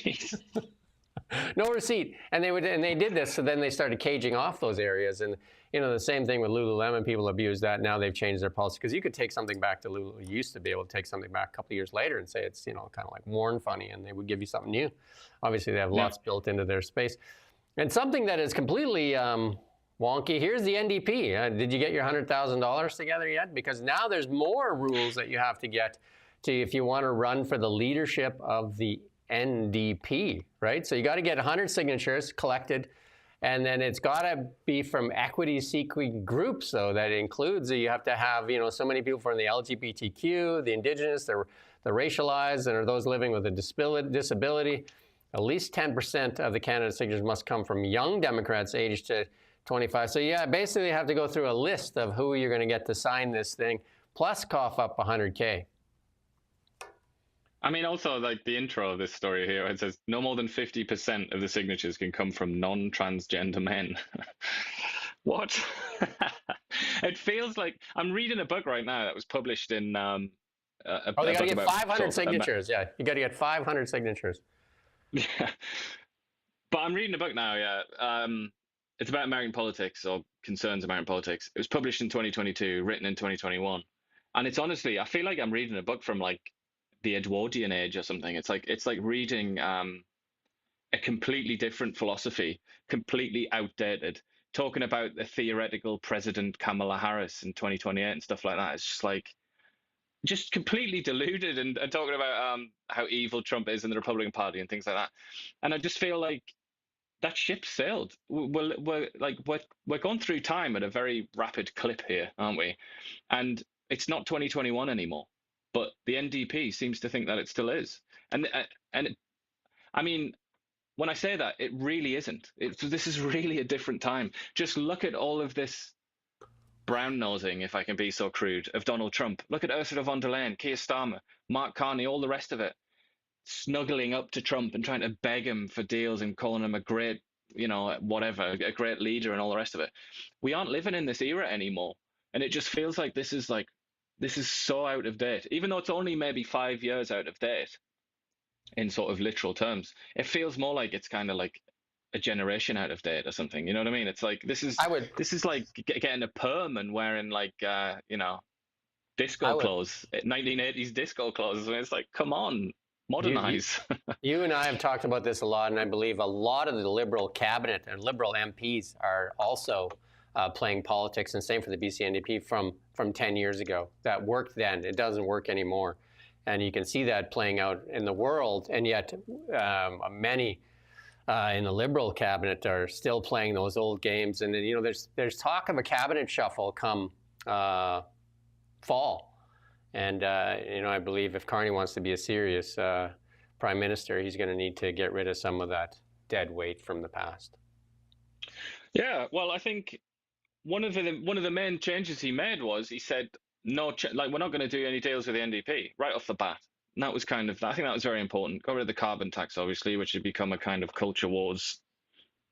No receipt. And they did this, so then they started caging off those areas. And the same thing with Lululemon, people abuse that. Now they've changed their policy because you could take something back to Lululemon. You used to be able to take something back a couple of years later and say it's kind of like worn funny, and they would give you something new. Obviously, they have lots built into their space. And something that is completely wonky. Here's the NDP. Did you get your $100,000 together yet? Because now there's more rules that you have to get to if you want to run for the leadership of the NDP, right? So you got to get 100 signatures collected, and then it's got to be from equity-seeking groups. So that includes you have to have so many people from the LGBTQ, the Indigenous, the racialized, and or those living with a disability. At least 10% of the candidate signatures must come from young Democrats aged to 25. So yeah, basically you have to go through a list of who you're going to get to sign this thing, plus cough up 100K. I mean, also, like the intro of this story here, it says no more than 50% of the signatures can come from non-transgender men. What? It feels like I'm reading a book right now that was published in. They got to get 500 signatures. Yeah, you got to get 500 signatures. Yeah, but I'm reading a book now. Yeah, it's about American politics or concerns American politics. It was published in 2022, written in 2021, and it's honestly, I feel like I'm reading a book from like the Edwardian age or something. It's like reading a completely different philosophy, completely outdated, talking about the theoretical president Kamala Harris in 2028 and stuff like that. It's just completely deluded and talking about how evil Trump is in the Republican Party and things like that. And I just feel like that ship sailed. We're going through time at a very rapid clip here, aren't we? And it's not 2021 anymore. But the NDP seems to think that it still is. I mean, when I say that, it really isn't. This is really a different time. Just look at all of this brown-nosing, if I can be so crude, of Donald Trump. Look at Ursula von der Leyen, Keir Starmer, Mark Carney, all the rest of it, snuggling up to Trump and trying to beg him for deals and calling him a great, whatever, a great leader and all the rest of it. We aren't living in this era anymore. And it just feels like this is so out of date, even though it's only maybe 5 years out of date in sort of literal terms. It feels more like it's kind of like a generation out of date or something. You know what I mean? It's like this is like getting a perm and wearing like disco clothes, 1980s disco clothes, and it's like, come on, modernize. You and I have talked about this a lot, and I believe a lot of the Liberal cabinet and Liberal MPs are also playing politics, and same for the BC NDP from 10 years ago. That worked then. It doesn't work anymore. And you can see that playing out in the world, and yet many in the Liberal cabinet are still playing those old games. And there's talk of a cabinet shuffle come fall. And I believe if Carney wants to be a serious prime minister, he's going to need to get rid of some of that dead weight from the past. Yeah, well, I think one of the main changes he made was he said no, like we're not going to do any deals with the NDP right off the bat. And that was kind of, I think that was very important. Got rid of the carbon tax, obviously, which had become a kind of culture wars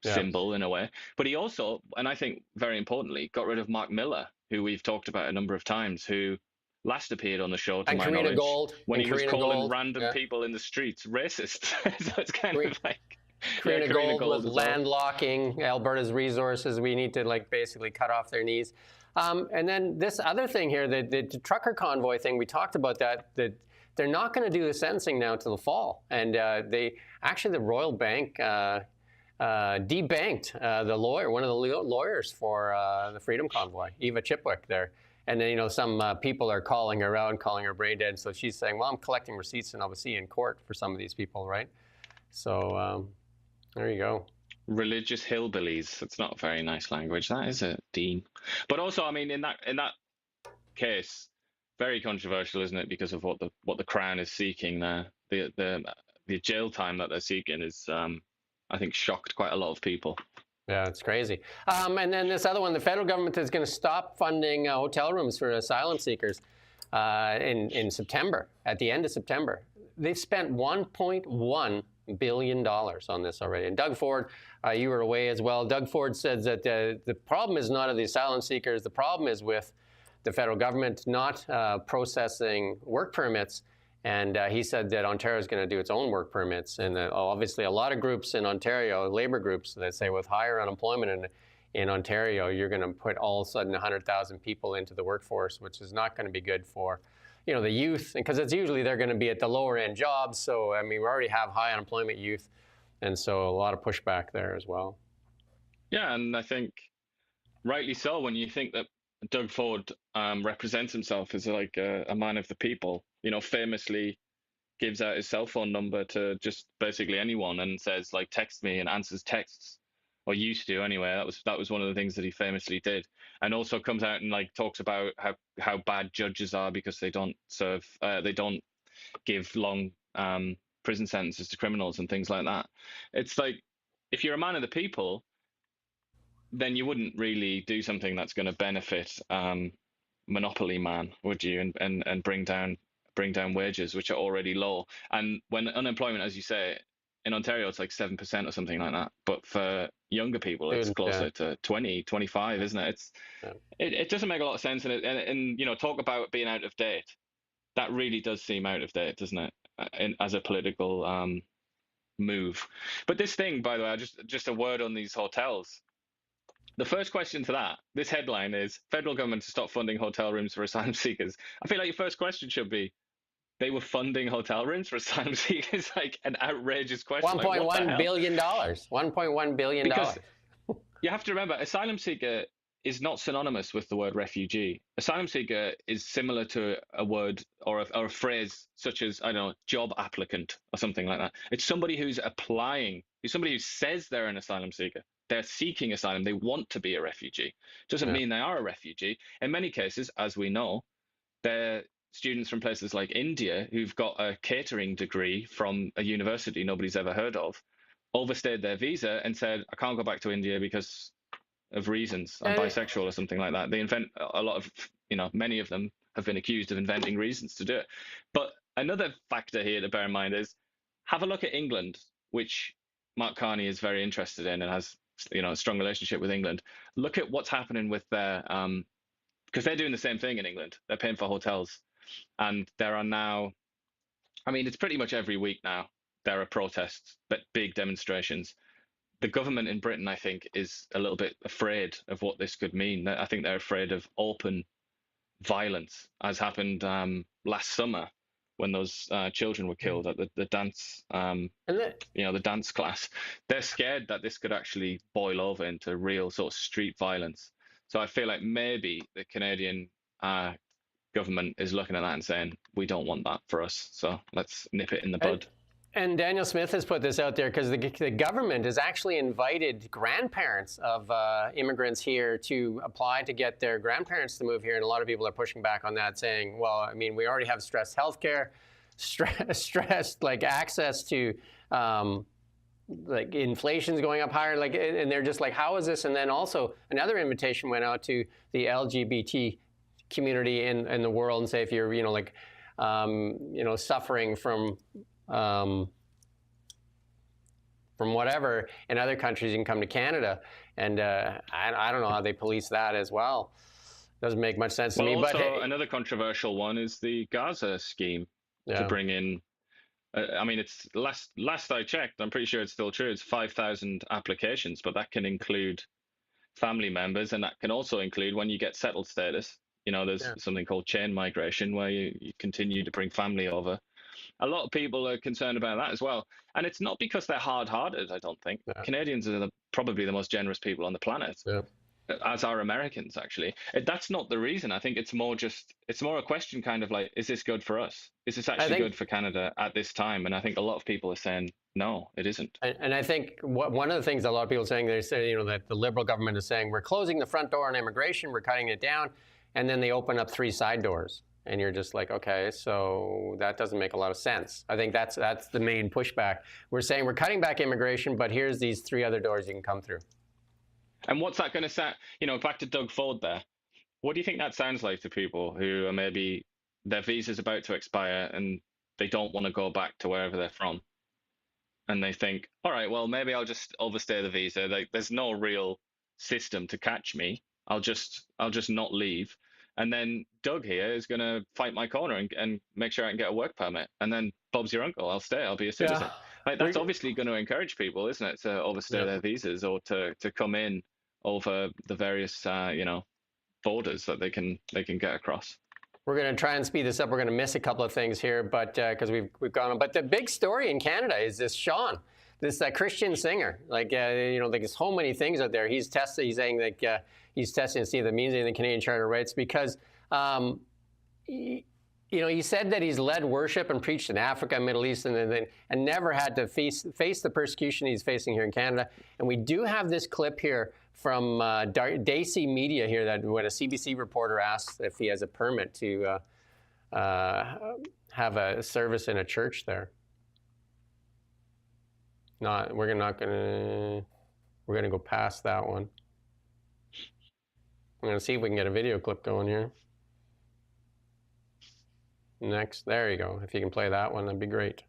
symbol in a way. But he also, and I think very importantly, got rid of Mark Miller, who we've talked about a number of times, who last appeared on the show, to my knowledge, when he was calling random people in the streets racist. So it's kind of like Karina Gold with landlocking Alberta's resources. We need to like basically cut off their knees. And then this other thing here, the trucker convoy thing, we talked about that they're not going to do the sentencing now till the fall. And the Royal Bank debanked the lawyer, one of the lawyers for the Freedom Convoy, Eva Chipwick there. And then, some people are calling her out, calling her brain dead. So she's saying, well, I'm collecting receipts and obviously in court for some of these people, right? So there you go. Religious hillbillies. It's not very nice language. That is a Dean. But also, I mean, in that case, very controversial, isn't it? Because of what the Crown is seeking there. The jail time that they're seeking is, I think, shocked quite a lot of people. Yeah, it's crazy. And then this other one, the federal government is going to stop funding hotel rooms for asylum seekers in September, at the end of September. They've spent $1.1 billion on this already. And Doug Ford, you were away as well. Doug Ford says that the problem is not of the asylum seekers. The problem is with the federal government not processing work permits. And he said that Ontario is going to do its own work permits. And obviously a lot of groups in Ontario, labor groups, that say with higher unemployment in Ontario, you're going to put all of a sudden 100,000 people into the workforce, which is not going to be good for the youth, because it's usually they're going to be at the lower end jobs. So, I mean, we already have high unemployment youth. And so a lot of pushback there as well. Yeah, and I think rightly so, when you think that Doug Ford represents himself as like a man of the people, famously gives out his cell phone number to just basically anyone and says, like, text me, and answers texts, or used to anyway. That was one of the things that he famously did. And also comes out and like talks about how bad judges are because they don't give long prison sentences to criminals and things like that. It's like, if you're a man of the people, then you wouldn't really do something that's going to benefit monopoly man, would you? And bring down wages, which are already low. And when unemployment, as you say, in Ontario, it's like 7% or something like that. But for younger people, it's closer to 20, 25, isn't it? It doesn't make a lot of sense. And talk about being out of date. That really does seem out of date, doesn't it? As a political move. But this thing, by the way, just a word on these hotels. The first question to that, this headline is, federal government to stop funding hotel rooms for asylum seekers. I feel like your first question should be, they were funding hotel rooms for asylum seekers? Like an outrageous question. $1.1 billion. $1.1 billion. Because you have to remember, asylum seeker is not synonymous with the word refugee. Asylum seeker is similar to a word or a phrase such as, I don't know, job applicant or something like that. It's somebody who's applying, it's somebody who says they're an asylum seeker. They're seeking asylum. They want to be a refugee. Doesn't mean they are a refugee. In many cases, as we know, they're students from places like India who've got a catering degree from a university nobody's ever heard of, overstayed their visa and said, I can't go back to India because of reasons. I'm bisexual or something like that. They invent a lot of, many of them have been accused of inventing reasons to do it. But another factor here to bear in mind is, have a look at England, which Mark Carney is very interested in and has a strong relationship with England. Look at what's happening with their, because they're doing the same thing in England. They're paying for hotels. And there are now, I mean, it's pretty much every week now, there are protests, but big demonstrations. The government in Britain, I think, is a little bit afraid of what this could mean. I think they're afraid of open violence, as happened last summer when those children were killed at the dance, the dance class. They're scared that this could actually boil over into real sort of street violence. So I feel like maybe the Canadian government is looking at that and saying, we don't want that for us. So let's nip it in the bud. And Daniel Smith has put this out there because the government has actually invited grandparents of immigrants here to apply to get their grandparents to move here. And a lot of people are pushing back on that, saying, well, I mean, we already have stressed healthcare. stressed, like access to like inflation's going up higher, like, and they're just like, how is this? And then also another invitation went out to the LGBT community in the world, and say, if you're, like, suffering from whatever in other countries, you can come to Canada. And I don't know how they police that as well. Doesn't make much sense to me. Also, but hey, another controversial one is the Gaza scheme to bring in. I mean, it's last I checked, I'm pretty sure it's still true. It's 5,000 applications, but that can include family members, and that can also include when you get settled status. There's something called chain migration, where you continue to bring family over. A lot of people are concerned about that as well, and it's not because they're hard-hearted. I don't think Canadians are probably the most generous people on the planet. As are Americans, actually. That's not the reason. I think it's more a question, kind of like, is this good for us? Is this actually good for Canada at this time? And I think a lot of people are saying, no, it isn't. And I think one of the things a lot of people are saying, they say, that the Liberal government is saying, we're closing the front door on immigration, we're cutting it down, and then they open up 3 side doors. And you're just like, okay, so that doesn't make a lot of sense. I think that's the main pushback. We're saying we're cutting back immigration, but here's these 3 other doors you can come through. And what's that going to sound? Back to Doug Ford there. What do you think that sounds like to people who are maybe their visa's about to expire and they don't want to go back to wherever they're from? And they think, all right, well, maybe I'll just overstay the visa. Like, there's no real system to catch me. I'll just not leave. And then Doug here is going to fight my corner and make sure I can get a work permit. And then Bob's your uncle. I'll stay. I'll be a citizen. Like, that's obviously going to encourage people, isn't it, to overstay their visas, or to come in over the various borders that they can get across. We're going to try and speed this up. We're going to miss a couple of things here, but because we've gone on. But the big story in Canada is this Sean, this Christian singer. Like there's so many things out there. He's testing. He's saying that he's testing to see if it means anything in the Canadian Charter of Rights, because he said that he's led worship and preached in Africa, Middle East, and never had to face the persecution he's facing here in Canada. And we do have this clip here from Daisy Media here, that when a CBC reporter asks if he has a permit to have a service in a church there. We're gonna go past that one. I'm gonna see if we can get a video clip going here. Next, there you go. If you can play that one, that'd be great.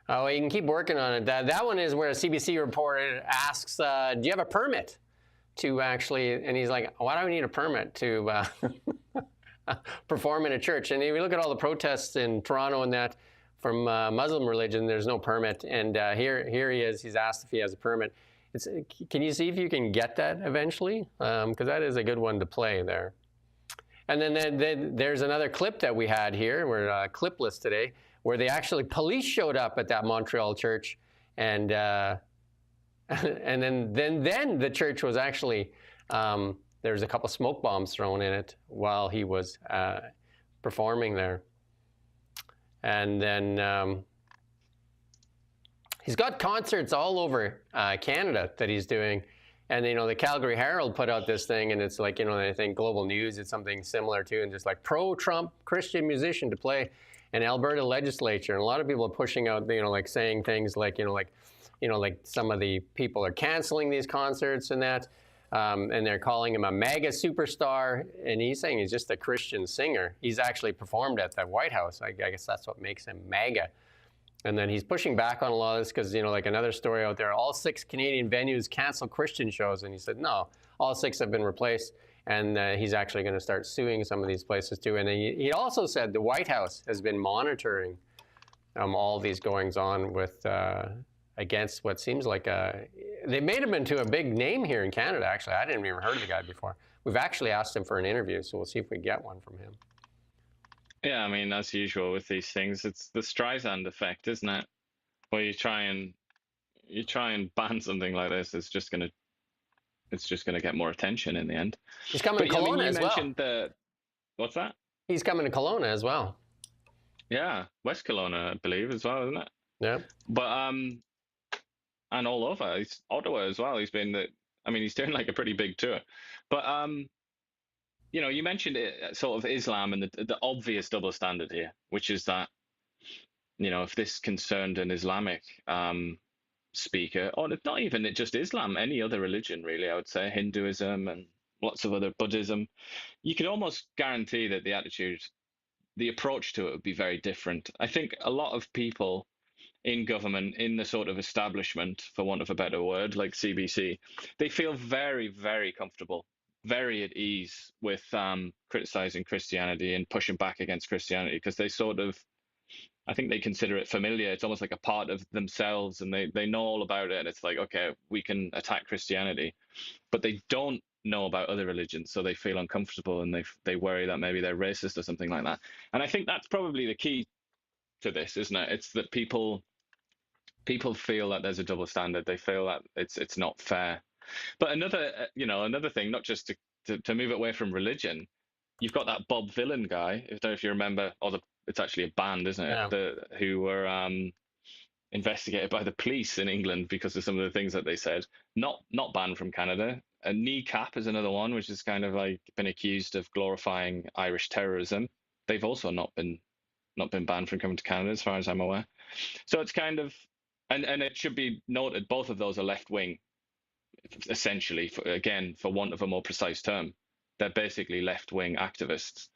Oh, you can keep working on it. That one is where a CBC reporter asks, do you have a permit to actually, and he's like, why do I need a permit to perform in a church? And if you look at all the protests in Toronto and that from Muslim religion, there's no permit. And here he is. He's asked if he has a permit. Can you see if you can get that eventually? Because that is a good one to play there. And then there's another clip that we had here. We're clipless today, where police showed up at that Montreal church, and then the church was actually there was a couple smoke bombs thrown in it while he was performing there. And then he's got concerts all over Canada that he's doing. And, the Calgary Herald put out this thing, and it's like, I think Global News did something similar too, and just like pro-Trump Christian musician to play in Alberta legislature. And a lot of people are pushing out, like saying things like, like some of the people are canceling these concerts and that, and they're calling him a MAGA superstar. And he's saying he's just a Christian singer. He's actually performed at the White House. I guess that's what makes him MAGA. And then he's pushing back on a lot of this because, like another story out there, all 6 Canadian venues cancel Christian shows. And he said, no, all 6 have been replaced. And he's actually going to start suing some of these places too. And he also said the White House has been monitoring all these goings on with against what seems like they made him into a big name here in Canada, actually. I didn't even heard of the guy before. We've actually asked him for an interview, so we'll see if we get one from him. Yeah, I mean, as usual with these things, it's the Streisand effect, isn't it? Where you try and ban something like this, it's just gonna get more attention in the end. He's coming to Kelowna as well. What's that? He's coming to Kelowna as well. Yeah, West Kelowna, I believe, as well, isn't it? Yeah. But and all over. He's Ottawa as well. I mean, he's doing like a pretty big tour. But you mentioned it, sort of Islam and the obvious double standard here, which is that, if this concerned an Islamic speaker, or if not even just Islam, any other religion really, I would say Hinduism and lots of other Buddhism, you could almost guarantee that the approach to it would be very different. I think a lot of people in government, in the sort of establishment, for want of a better word, like CBC, they feel very, very comfortable, very at ease with criticizing Christianity and pushing back against Christianity, because I think they consider it familiar. It's almost like a part of themselves, and they know all about it. And it's like, okay, we can attack Christianity, but they don't know about other religions, so they feel uncomfortable, and they worry that maybe they're racist or something like that. And I think that's probably the key to this, isn't it? It's that people feel that there's a double standard. They feel that it's not fair. But another thing, not just to move away from religion, you've got that Bob Villain guy. I don't know if you remember, it's actually a band, isn't it? Yeah. Who were investigated by the police in England because of some of the things that they said. Not banned from Canada. A Kneecap is another one, which is kind of like been accused of glorifying Irish terrorism. They've also not been banned from coming to Canada, as far as I'm aware. So it's kind of, and it should be noted, both of those are left wing, essentially. For want of a more precise term, they're basically left wing activists.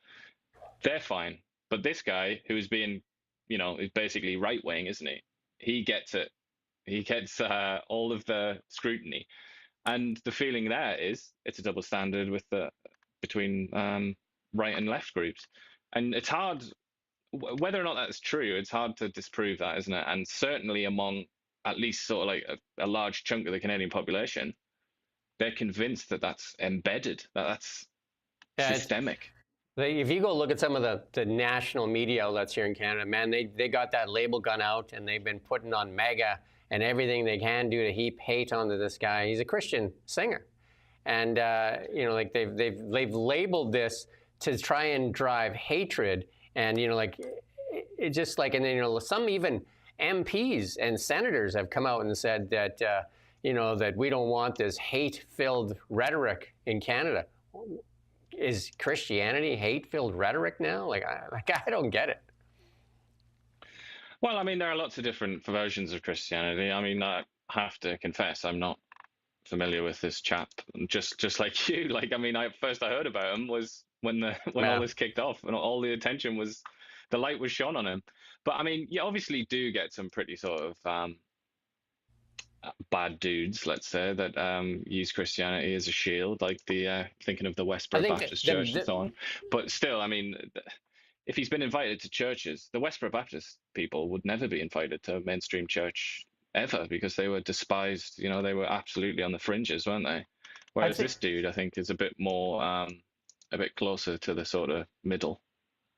They're fine, but this guy who's being, is basically right wing, isn't he? He gets it. He gets all of the scrutiny, and the feeling there is it's a double standard between right and left groups, and it's hard. Whether or not that's true, it's hard to disprove that, isn't it? And certainly among at least sort of like a large chunk of the Canadian population, they're convinced that that's embedded, that's systemic. If you go look at some of the national media outlets here in Canada, man, they got that label gun out, and they've been putting on MAGA and everything they can do to heap hate onto this guy. He's a Christian singer, and like they've labeled this to try and drive hatred, and it just like, and then some even MPs and senators have come out and said that that we don't want this hate-filled rhetoric in Canada. Is Christianity hate-filled rhetoric now? I don't get it. Well, I mean, there are lots of different versions of Christianity. I mean, I have to confess, I'm not familiar with this chap. Just like you. Like, I mean, first I heard about him was when all this kicked off, and all the attention was, the light was shone on him. But I mean, you obviously do get some pretty sort of bad dudes, let's say, that use Christianity as a shield, like thinking of the Westboro Baptist Church and so on. But still, I mean, if he's been invited to churches, the Westboro Baptist people would never be invited to a mainstream church ever, because they were despised. They were absolutely on the fringes, weren't they? Whereas this dude, I think, is a bit more, a bit closer to the sort of middle.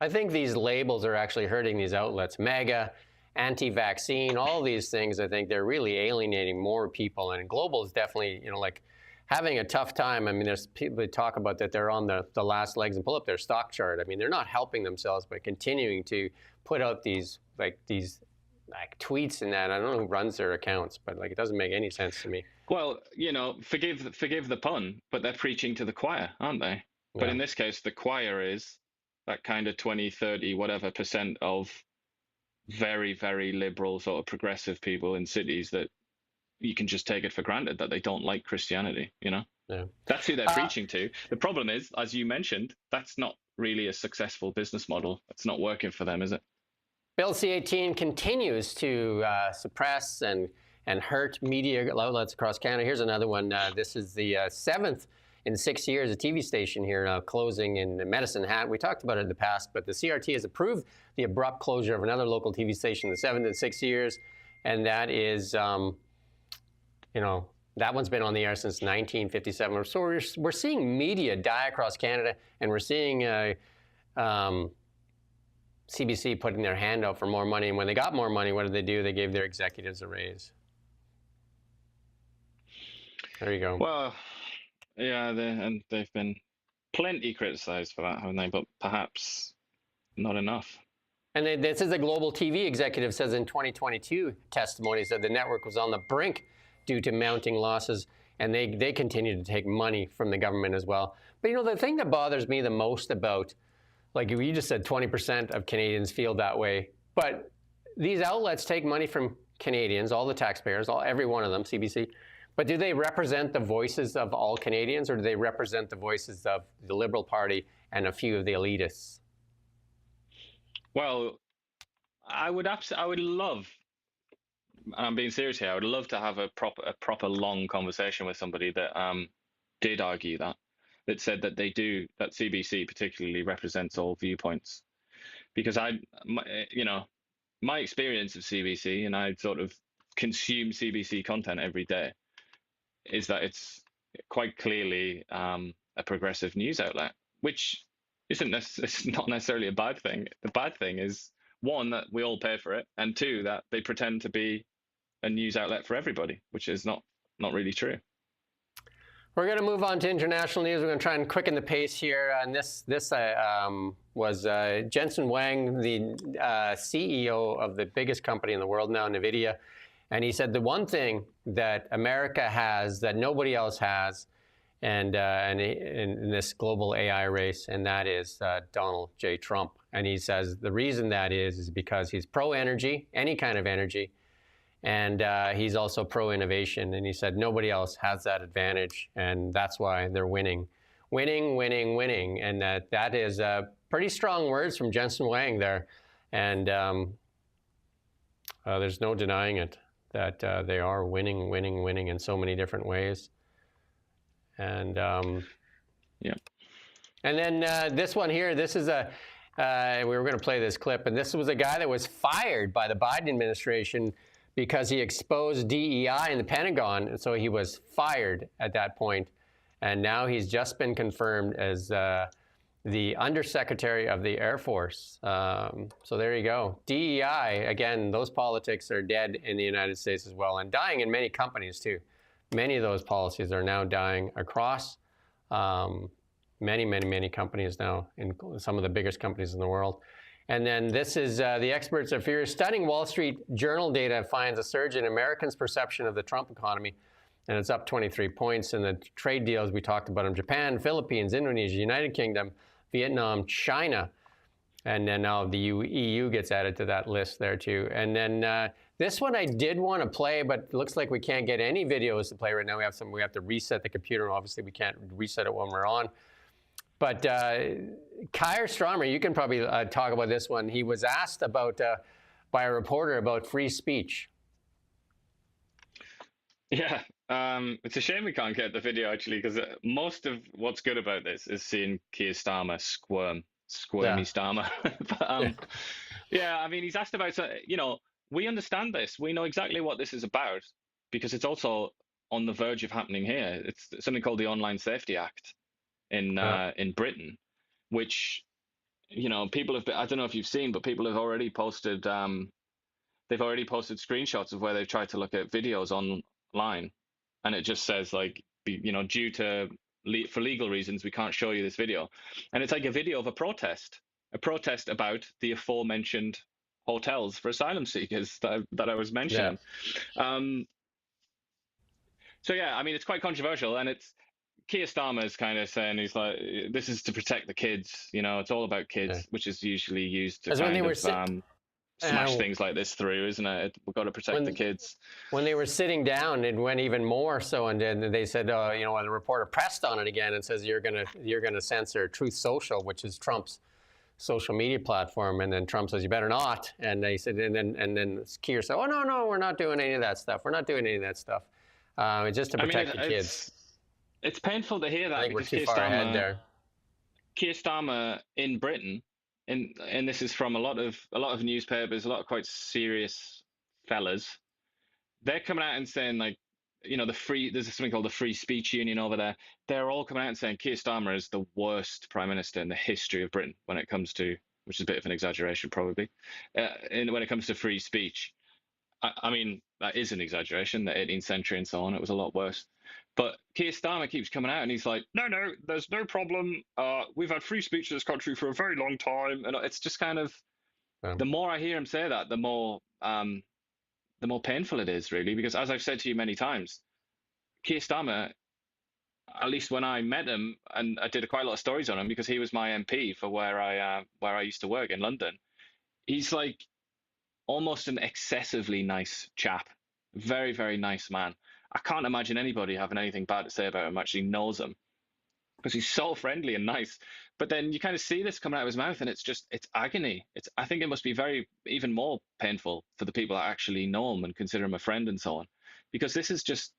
I think these labels are actually hurting these outlets. MAGA, anti-vaccine, all these things, I think they're really alienating more people. And Global is definitely, like having a tough time. I mean, there's people that talk about that they're on the last legs and pull up their stock chart. I mean, they're not helping themselves by continuing to put out these tweets and that. I don't know who runs their accounts, but it doesn't make any sense to me. Well, forgive the pun, but they're preaching to the choir, aren't they? Yeah. But in this case, the choir is that kind of 20, 30, whatever % of very, very liberal sort of progressive people in cities that you can just take it for granted that they don't like Christianity, Yeah. That's who they're preaching to. The problem is, as you mentioned, that's not really a successful business model. It's not working for them, is it? Bill C-18 continues to suppress and hurt media outlets across Canada. Here's another one. This is the 7th in 6 years, a TV station here closing in Medicine Hat. We talked about it in the past, but the CRT has approved the abrupt closure of another local TV station, the 7th in 6 years, and that is, that one's been on the air since 1957. So we're seeing media die across Canada, and we're seeing CBC putting their hand out for more money. And when they got more money, what did they do? They gave their executives a raise. There you go. Well, yeah, they've been plenty criticized for that, haven't they? But perhaps not enough. And this is a Global TV executive says in 2022 testimony, said the network was on the brink due to mounting losses, and they continue to take money from the government as well. But the thing that bothers me the most about, like you just said, 20% of Canadians feel that way, but these outlets take money from Canadians, all the taxpayers, every one of them, CBC. But do they represent the voices of all Canadians, or do they represent the voices of the Liberal Party and a few of the elitists? Well, I would love, and I'm being serious here, I would love to have a proper long conversation with somebody that did argue that said that that CBC particularly represents all viewpoints. Because my experience of CBC, and I sort of consume CBC content every day, is that it's quite clearly a progressive news outlet, which it's not necessarily a bad thing. The bad thing is, one, that we all pay for it, and two, that they pretend to be a news outlet for everybody, which is not really true. We're going to move on to international news. We're going to try and quicken the pace here. And this was Jensen Wang, the CEO of the biggest company in the world now, NVIDIA. And he said the one thing that America has that nobody else has, and in this global AI race, and that is Donald J. Trump. And he says the reason that is because he's pro-energy, any kind of energy, and he's also pro-innovation. And he said nobody else has that advantage, and that's why they're winning. And that is pretty strong words from Jensen Wang there. And there's no denying it, that they are winning in so many different ways. And yeah. And then this one here, this is we were going to play this clip, and this was a guy that was fired by the Biden administration because he exposed DEI in the Pentagon, and so he was fired at that point. And now he's just been confirmed as the Undersecretary of the Air Force. So there you go. DEI, again, those politics are dead in the United States as well, and dying in many companies too. Many of those policies are now dying across many companies now, in some of the biggest companies in the world. And then this is the experts are furious. Stunning Wall Street Journal data finds a surge in Americans' perception of the Trump economy, and it's up 23 points. And the trade deals we talked about in Japan, Philippines, Indonesia, United Kingdom, Vietnam, China, and then now the EU gets added to that list there too. And then this one I did want to play, but it looks like we can't get any videos to play right now. We have to reset the computer. Obviously, we can't reset it when we're on. But Keir Starmer, you can probably talk about this one. He was asked about by a reporter about free speech. Yeah, it's a shame we can't get the video actually, because most of what's good about this is seeing Keir Starmer squirmy Starmer. But, yeah, I mean, he's asked about, we understand this. We know exactly what this is about, because it's also on the verge of happening here. It's something called the Online Safety Act in Britain, which, people have been, I don't know if you've seen, but people have already posted, they've already posted screenshots of where they've tried to look at videos online, and it just says like, due to for legal reasons, we can't show you this video. And it's like a video of a protest about the aforementioned hotels for asylum seekers that I was mentioning. Yeah. So yeah, I mean, it's quite controversial, and it's Keir Starmer's kind of saying, he's like, this is to protect the kids. It's all about kids, which is usually used to smash things like this through, isn't it? We've got to protect the kids. When they were sitting down, it went even more so, and then they said, the reporter pressed on it again and says, you're gonna censor Truth Social, which is Trump's social media platform, and then Trump says, you better not. And they said, and then Keir said, oh no, we're not doing any of that stuff. We're not doing any of that stuff. It's just to protect the kids. It's painful to hear that. I think we're too far ahead there. Keir Starmer in Britain, and this is from a lot of newspapers, a lot of quite serious fellas. They're coming out and saying, like, there's something called the Free Speech Union over there. They're all coming out and saying Keir Starmer is the worst prime minister in the history of Britain when it comes to, which is a bit of an exaggeration probably, when it comes to free speech. I mean, that is an exaggeration. The 18th century and so on, it was a lot worse. But Keir Starmer keeps coming out and he's like, no, there's no problem. We've had free speech in this country for a very long time. And it's just kind of, the more I hear him say that, the more the more painful it is, really, because as I've said to you many times, Keir Starmer, at least when I met him, and I did quite a lot of stories on him because he was my MP for where I used to work in London. He's like almost an excessively nice chap, very, very nice man. I can't imagine anybody having anything bad to say about him actually knows him because he's so friendly and nice. But then you kind of see this coming out of his mouth, and it's agony. I think it must be very even more painful for the people that actually know him and consider him a friend and so on, because this is just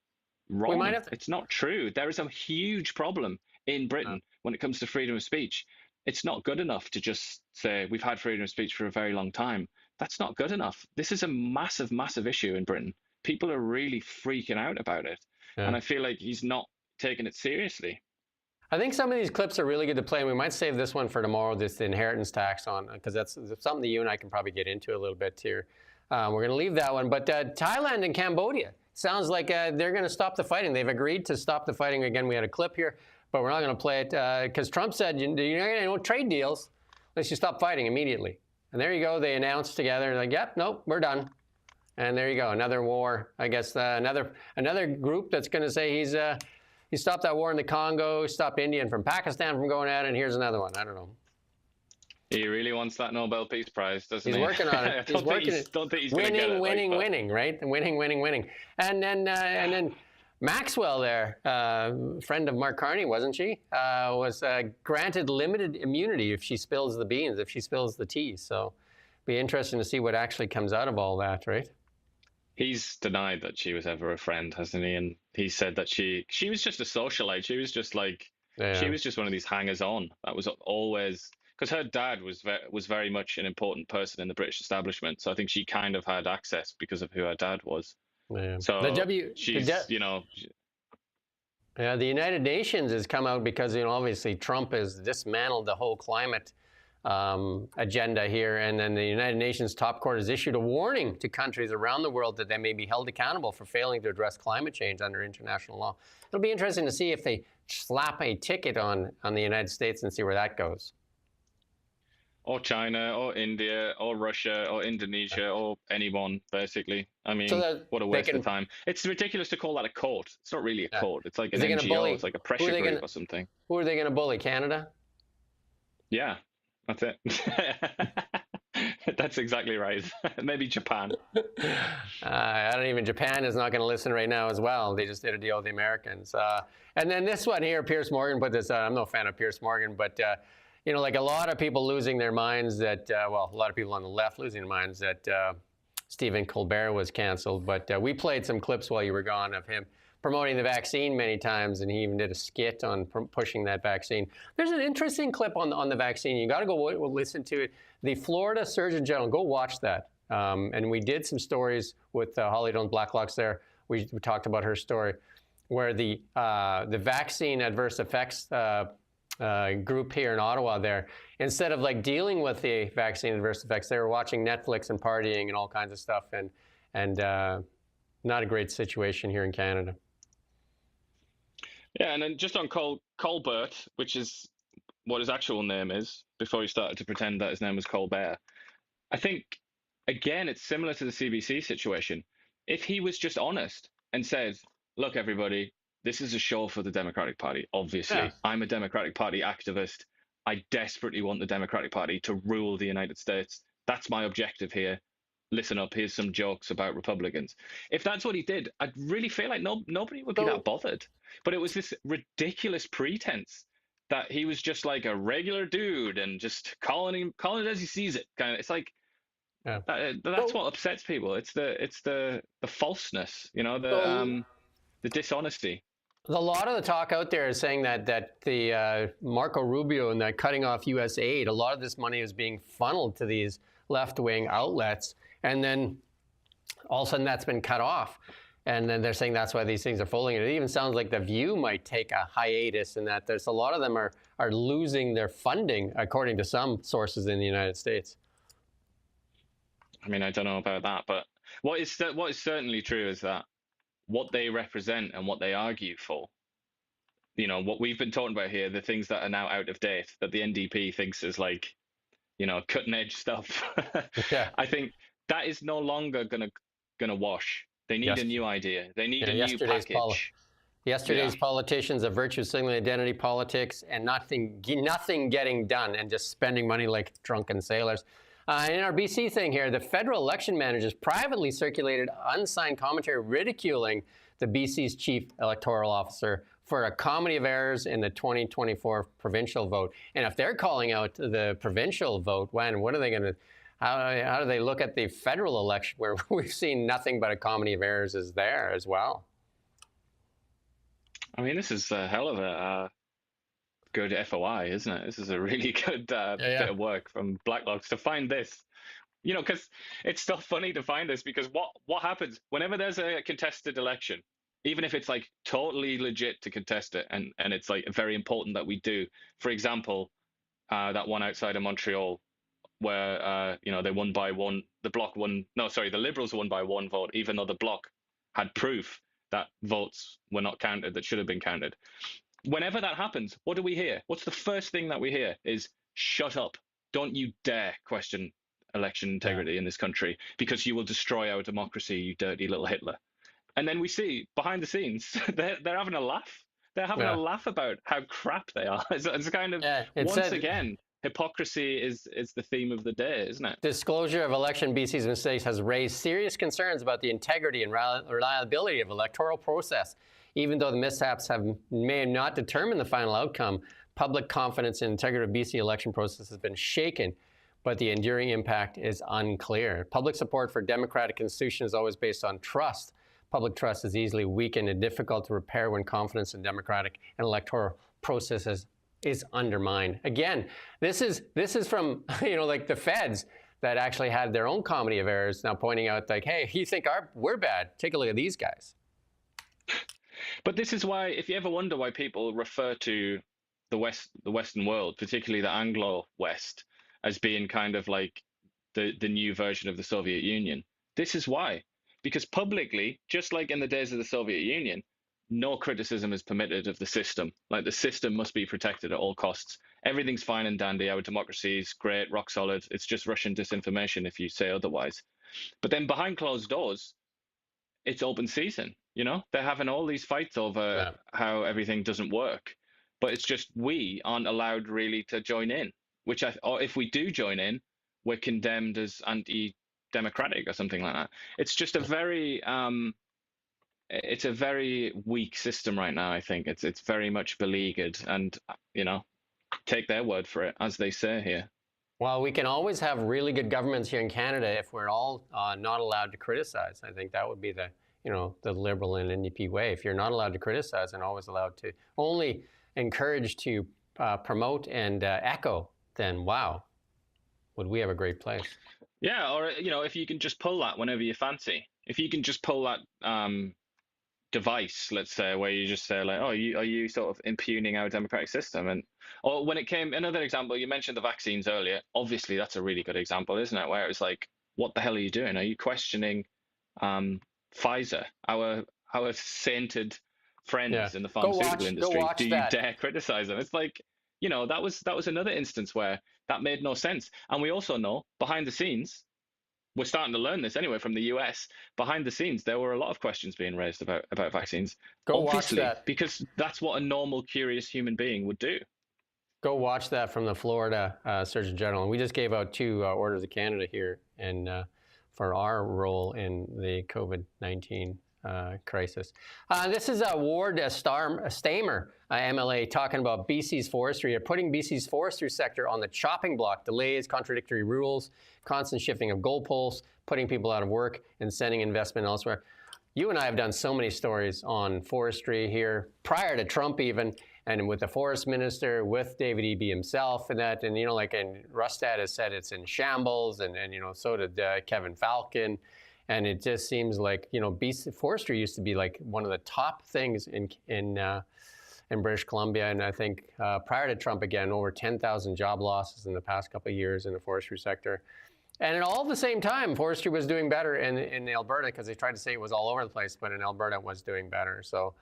We might wrong. have. It's not true. There is a huge problem in Britain when it comes to freedom of speech. It's not good enough to just say we've had freedom of speech for a very long time. That's not good enough. This is a massive, massive issue in Britain. People are really freaking out about it. Yeah. And I feel like he's not taking it seriously. I think some of these clips are really good to play, and we might save this one for tomorrow, this inheritance tax on, because that's something that you and I can probably get into a little bit here. We're going to leave that one. But Thailand and Cambodia, sounds like they're going to stop the fighting. They've agreed to stop the fighting. Again, we had a clip here, but we're not going to play it because Trump said, you're not going to no trade deals unless you stop fighting immediately. And there you go. They announced together, like, yep, nope, we're done. And there you go. Another war. I guess another group that's going to say he stopped that war in the Congo, stopped India and from Pakistan from going at it, and here's another one. I don't know. He really wants that Nobel Peace Prize, doesn't he? He's working on it. He's working it. Don't think he's going to get it. Winning, right? Winning. And then Maxwell there, friend of Mark Carney, wasn't she? Was granted limited immunity if she spills the beans, if she spills the tea. So be interesting to see what actually comes out of all that, right? He's denied that she was ever a friend, hasn't he? And he said that she was just a socialite. She was just like, she was just one of these hangers-on. That was always, because her dad was very much an important person in the British establishment. So I think she kind of had access because of who her dad was. Yeah. So she's, you know. Yeah, the United Nations has come out because, you know, obviously Trump has dismantled the whole climate agenda here, and then the United Nations top court has issued a warning to countries around the world that they may be held accountable for failing to address climate change under international law. It'll be interesting to see if they slap a ticket on the United States and see where that goes. Or China, or India, or Russia, or Indonesia, or anyone, basically. I mean, what a waste of time. It's ridiculous to call that a court. It's not really a court. It's like an NGO. It's like a pressure group or something. Who are they going to bully? Canada? Yeah. That's it. That's exactly right. Maybe Japan. I don't even. Japan is not going to listen right now as well. They just did a deal with the Americans. And then this one here, Piers Morgan put this out. I'm no fan of Piers Morgan, but you know, like a lot of people losing their minds that, well, a lot of people on the left losing their minds that Stephen Colbert was canceled. But we played some clips while you were gone of him promoting the vaccine many times, and he even did a skit on pushing that vaccine. There's an interesting clip on the vaccine. You got to go listen to it. The Florida Surgeon General, go watch that. And we did some stories with Holly Jones Blacklocks there. We talked about her story, where the vaccine adverse effects group here in Ottawa there, instead of like dealing with the vaccine adverse effects, they were watching Netflix and partying and all kinds of stuff, and not a great situation here in Canada. Yeah, and then just on Colbert, which is what his actual name is, before he started to pretend that his name was Colbert, I think, again, it's similar to the CBC situation. If he was just honest and said, look, everybody, this is a show for the Democratic Party, obviously. Yeah. I'm a Democratic Party activist. I desperately want the Democratic Party to rule the United States. That's my objective here. Listen up, here's some jokes about Republicans. If that's what he did, I'd really feel like nobody would be that bothered. But it was this ridiculous pretense that he was just like a regular dude and just calling it as he sees it. Kind of, it's like that's what upsets people. It's the falseness, you know, the dishonesty. A lot of the talk out there is saying that the Marco Rubio and that cutting off U.S. aid, a lot of this money is being funneled to these left-wing outlets, and then all of a sudden that's been cut off. And then they're saying that's why these things are folding. It even sounds like The View might take a hiatus, and that there's a lot of them are losing their funding, according to some sources in the United States. I mean, I don't know about that, but what is certainly true is that what they represent and what they argue for, you know, what we've been talking about here, the things that are now out of date, that the NDP thinks is like, you know, cutting edge stuff. Yeah. I think that is no longer going to going to wash. They need a new idea. They need a new package. Yesterday's politicians of virtue signaling identity politics and nothing getting done and just spending money like drunken sailors. In our BC thing here, the federal election managers privately circulated unsigned commentary ridiculing the BC's chief electoral officer for a comedy of errors in the 2024 provincial vote. And if they're calling out the provincial vote, what are they going to, how do they look at the federal election where we've seen nothing but a comedy of errors is there as well? I mean, this is a hell of a good FOI, isn't it? This is a really good bit of work from Blacklock's to find this. You know, because it's still funny to find this, because what happens whenever there's a contested election, even if it's like totally legit to contest it, and it's like very important that we do. For example, that one outside of Montreal where they won by one, the Liberals won by one vote, even though the Bloc had proof that votes were not counted that should have been counted. Whenever that happens, what do we hear? What's the first thing that we hear is, shut up. Don't you dare question election integrity in this country, because you will destroy our democracy, you dirty little Hitler. And then we see behind the scenes, they're having a laugh. They're having a laugh about how crap they are. It's kind of, once again, hypocrisy is the theme of the day, isn't it? Disclosure of election BC's mistakes has raised serious concerns about the integrity and reliability of electoral process. Even though the mishaps may not determine the final outcome, public confidence in integrity of BC election process has been shaken, but the enduring impact is unclear. Public support for democratic institutions is always based on trust. Public trust is easily weakened and difficult to repair when confidence in democratic and electoral processes is undermined. Again, this is from like the feds that actually had their own comedy of errors now pointing out like, hey, you think we're bad? Take a look at these guys. But this is why, if you ever wonder why people refer to the Western world, particularly the Anglo-West, as being kind of like the new version of the Soviet Union, this is why. Because publicly, just like in the days of the Soviet Union, no criticism is permitted of the system. Like, the system must be protected at all costs. Everything's fine and dandy. Our democracy is great, rock solid. It's just Russian disinformation if you say otherwise. But then behind closed doors, it's open season. They're having all these fights over how everything doesn't work. But it's just we aren't allowed really to join in, or if we do join in, we're condemned as anti-democratic or something like that. It's just a very it's a very weak system right now. I think it's very much beleaguered, and take their word for it, as they say here. Well, we can always have really good governments here in Canada if we're all not allowed to criticize. I think that would be the liberal and NDP way. If you're not allowed to criticize and always allowed to only encourage to promote and echo, then wow, would we have a great place. Yeah, or if you can just pull that whenever you fancy. If you can just pull that device, let's say, where you just say like, oh, are you sort of impugning our democratic system? Or when it came, another example, you mentioned the vaccines earlier. Obviously, that's a really good example, isn't it? Where it was like, what the hell are you doing? Are you questioning Pfizer, our sainted friends in the pharmaceutical industry? Do you dare criticize them? It's like, that was another instance where that made no sense. And we also know behind the scenes, we're starting to learn this anyway from the US. Behind the scenes, there were a lot of questions being raised about vaccines. Watch that, because that's what a normal, curious human being would do. Go watch that from the Florida Surgeon General. And we just gave out 2 orders of Canada here and for our role in the COVID-19 crisis. This is Ward Stamer, MLA, talking about BC's forestry. They're putting BC's forestry sector on the chopping block. Delays, contradictory rules, constant shifting of goalposts, putting people out of work and sending investment elsewhere. You and I have done so many stories on forestry here, prior to Trump even, and with the forest minister, with David Eby himself, and and Rustad has said it's in shambles, and so did Kevin Falcon. And it just seems like, BC forestry used to be like one of the top things in British Columbia. And I think prior to Trump, again, over 10,000 job losses in the past couple of years in the forestry sector. And at all the same time, forestry was doing better in Alberta, because they tried to say it was all over the place, but in Alberta it was doing better. So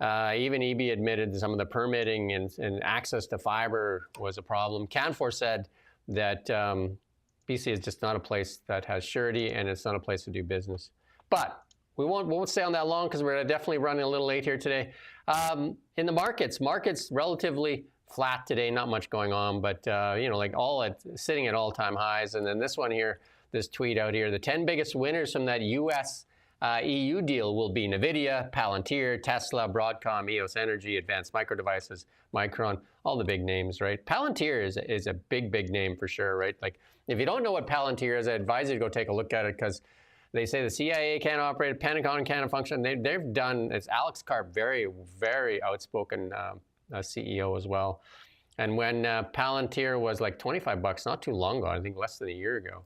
even Eby admitted that some of the permitting and access to fiber was a problem. Canfor said that BC is just not a place that has surety, and it's not a place to do business. But we won't stay on that long because we're definitely running a little late here today. In the markets relatively flat today, not much going on, but sitting at all-time highs. And then this one here, this tweet out here, the 10 biggest winners from that U.S. EU deal will be NVIDIA, Palantir, Tesla, Broadcom, EOS Energy, Advanced Micro Devices, Micron, all the big names, right? Palantir is a big name for sure, right? Like, if you don't know what Palantir is, I advise you to go take a look at it, because they say the CIA can't operate, Pentagon can't function. They've done, it's Alex Karp, very outspoken CEO as well. And when Palantir was like $25 not too long ago, I think less than a year ago,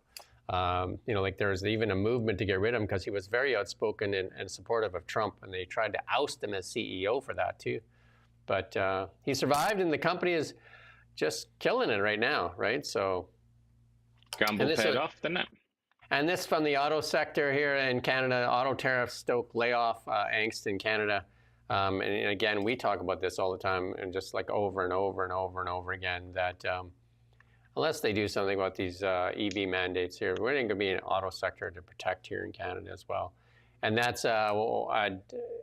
there was even a movement to get rid of him because he was very outspoken and supportive of Trump, and they tried to oust him as CEO for that too. But he survived, and the company is just killing it right now, right? So gamble paid off, didn't it? And this from the auto sector here in Canada. Auto tariffs stoke layoff angst in Canada. And again, we talk about this all the time, and just like over and over again, that unless they do something about these EV mandates here, we're going to be an auto sector to protect here in Canada as well. And that's,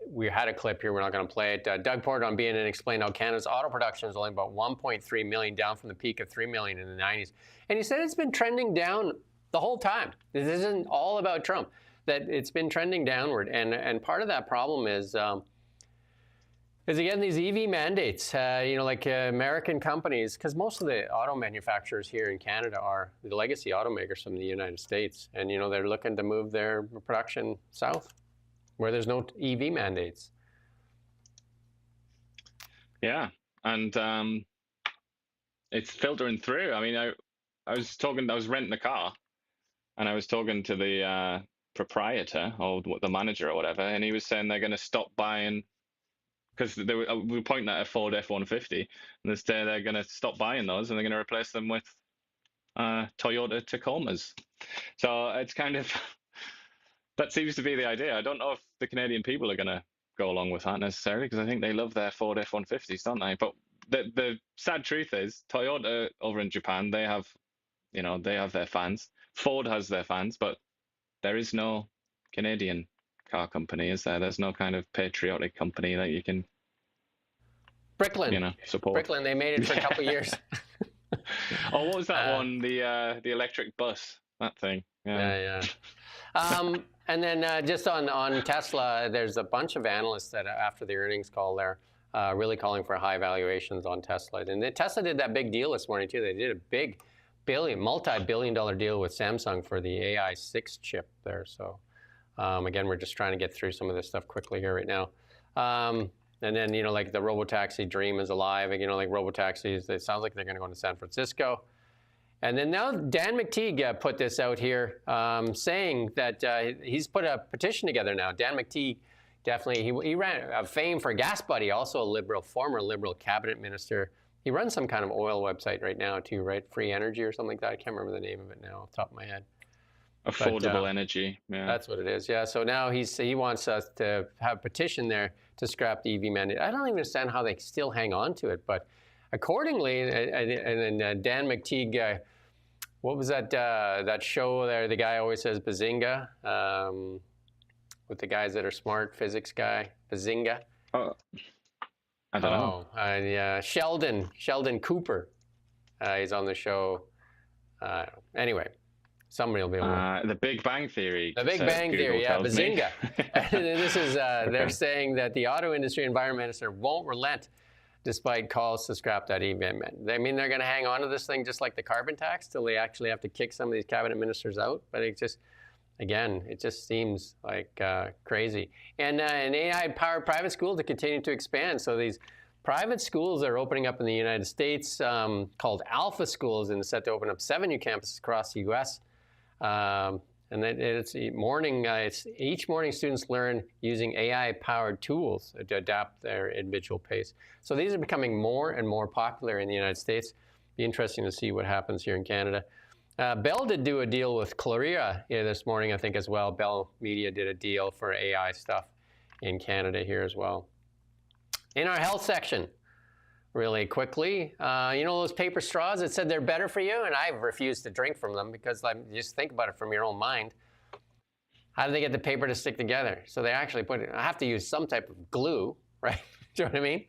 we had a clip here, we're not going to play it. Doug Porter on BNN explained how Canada's auto production is only about 1.3 million, down from the peak of 3 million in the 90s. And he said it's been trending down the whole time. This isn't all about Trump, that it's been trending downward. And part of that problem is again, these EV mandates, American companies, because most of the auto manufacturers here in Canada are the legacy automakers from the United States. And, they're looking to move their production south where there's no EV mandates. Yeah. And it's filtering through. I mean, I was renting a car, and I was talking to the proprietor or the manager or whatever, and he was saying they're going to stop buying, because we were pointing at a Ford F-150, and they're going to stop buying those, and they're going to replace them with Toyota Tacomas. So it's kind of, that seems to be the idea. I don't know if the Canadian people are going to go along with that necessarily, because I think they love their Ford F-150s, don't they? But the sad truth is, Toyota over in Japan, they have their fans. Ford has their fans, but there is no Canadian car company, is there? There's no kind of patriotic company that you can support. Bricklin, they made it for a couple of years. Oh, what was that one? The electric bus, that thing. Yeah. And then just on Tesla, there's a bunch of analysts that after the earnings call there, really calling for high valuations on Tesla. And Tesla did that big deal this morning too. They did a big multi-billion-dollar deal with Samsung for the AI 6 chip there. So again, we're just trying to get through some of this stuff quickly here right now. And then, the robotaxi dream is alive. Robotaxis, it sounds like they're going to go to San Francisco. And then now Dan McTeague put this out here, saying that he's put a petition together now. Dan McTeague, definitely, he ran a fame for Gas Buddy, also a former Liberal cabinet minister. He runs some kind of oil website right now too, right? Free Energy or something like that. I can't remember the name of it now off the top of my head. Affordable energy. Yeah. That's what it is. Yeah. So now he wants us to have a petition there to scrap the EV mandate. I don't even understand how they still hang on to it, but accordingly, and then Dan McTeague, what was that show there? The guy always says Bazinga, with the guys that are smart, physics guy, Bazinga. Oh. I don't know. Yeah, Sheldon Cooper. He's on the show. Anyway, somebody will be able to. The Big Bang Theory. The Big Bang Theory, yeah, Bazinga. And this is, they're saying that the auto industry environment minister won't relent despite calls to scrap that EV mandate. I mean, they're going to hang on to this thing just like the carbon tax till they actually have to kick some of these cabinet ministers out. But it just seems like crazy. And an AI-powered private school to continue to expand. So these private schools are opening up in the United States, called Alpha Schools, and set to open up 7 new campuses across the U.S. And each morning students learn using AI-powered tools to adapt their individual pace. So these are becoming more and more popular in the United States. Be interesting to see what happens here in Canada. Bell did do a deal with Claria this morning, I think, as well. Bell Media did a deal for AI stuff in Canada here as well. In our health section, really quickly, those paper straws that said they're better for you, and I've refused to drink from them because just think about it from your own mind. How do they get the paper to stick together? So they actually I have to use some type of glue, right? Do you know what I mean?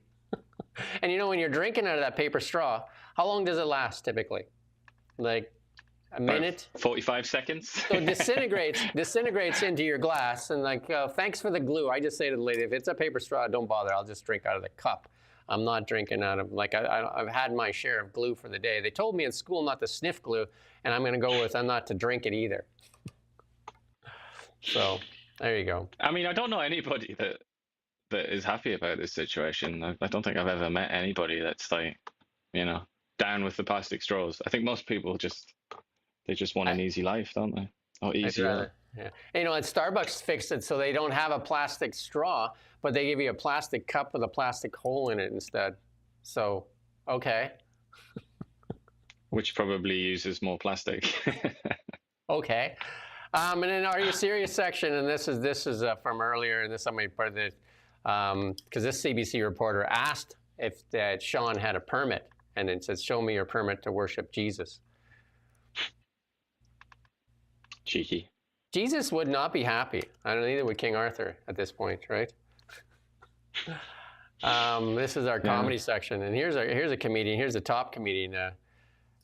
And you know, when you're drinking out of that paper straw, how long does it last typically? Like a minute? 45 seconds. So it disintegrates into your glass, and like, thanks for the glue. I just say to the lady, if it's a paper straw, don't bother. I'll just drink out of the cup. I'm not drinking out of, like, I've had my share of glue for the day. They told me in school not to sniff glue, and I'm going to go with I'm not to drink it either. So there you go. I mean, I don't know anybody that is happy about this situation. I don't think I've ever met anybody that's like, you know, down with the plastic straws. I think most people just want an easy life, don't they? Or easier. Yeah. You know, and Starbucks fixed it so they don't have a plastic straw, but they give you a plastic cup with a plastic hole in it instead. So, okay. Which probably uses more plastic. Okay. And then Are You Serious section, and this is from earlier, and this somebody put it, because this CBC reporter asked if Sean had a permit, and it says, "Show me your permit to worship Jesus." Cheeky. Jesus would not be happy. I don't know, neither would King Arthur at this point, right? This is our comedy section, and here's a comedian. Here's a top comedian.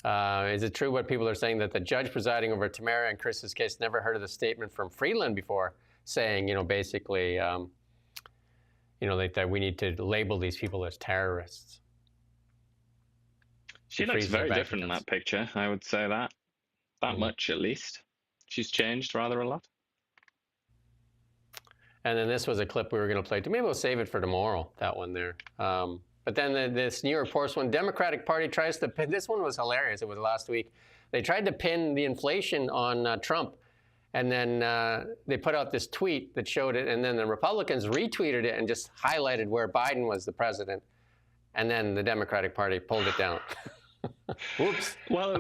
Is it true what people are saying that the judge presiding over Tamara and Chris's case never heard of the statement from Freeland before, saying, you know, basically, you know, that we need to label these people as terrorists? She looks very different in that picture. I would say that much at least. She's changed rather a lot. And then this was a clip we were going to play. Maybe we'll save it for tomorrow, that one there. But then this New York Post one, Democratic Party tries to pin, this one was hilarious, it was last week. They tried to pin the inflation on Trump, and then they put out this tweet that showed it, and then the Republicans retweeted it and just highlighted where Biden was the president, and then the Democratic Party pulled it down. Whoops. Well, it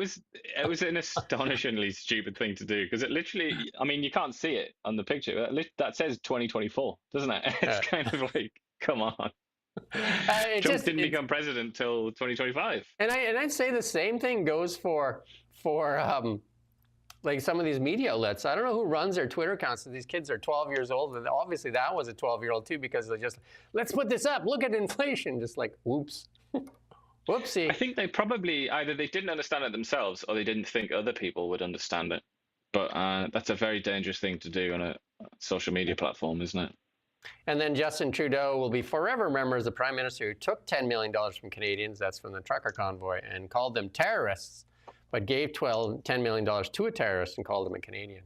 was an astonishingly stupid thing to do, because it literally, I mean, you can't see it on the picture. That says 2024, doesn't it? It's kind of like, come on. Trump didn't become president till 2025. And I'd say the same thing goes for like some of these media outlets. I don't know who runs their Twitter accounts. These kids are 12 years old. And obviously that was a 12-year-old too, because they just, let's put this up. Look at inflation. Just like, whoops. Whoopsie. I think they probably either they didn't understand it themselves, or they didn't think other people would understand it. But that's a very dangerous thing to do on a social media platform, isn't it? And then Justin Trudeau will be forever remembered as the Prime Minister who took $10 million from Canadians, that's from the trucker convoy, and called them terrorists, but gave $10 million to a terrorist and called him a Canadian.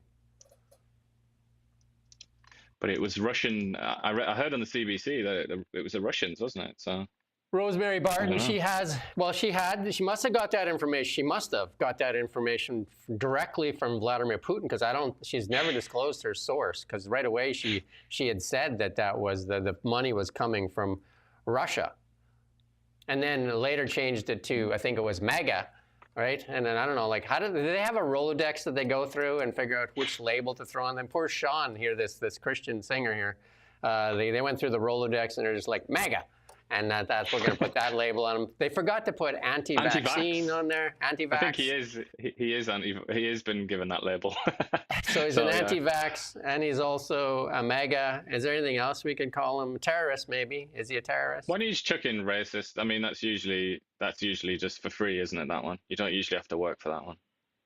But it was Russian. I heard on the CBC that it was the Russians, wasn't it? So Rosemary Barton, she must have got that information. She must have got that information directly from Vladimir Putin, because she's never disclosed her source, because right away she had said that was the money was coming from Russia. And then later changed it to, I think it was MAGA, right? And then I don't know, like, do they have a Rolodex that they go through and figure out which label to throw on them? Poor Sean here, this Christian singer here, they went through the Rolodex and they're just like, MAGA. And that's we're going to put that label on him. They forgot to put anti-vaccine on there. Anti-vax. I think he has been given that label. So he's an anti-vax, and he's also a MAGA. Is there anything else we could call him? A terrorist, maybe? Is he a terrorist? When he's chucking racist, I mean, that's usually just for free, isn't it? That one. You don't usually have to work for that one.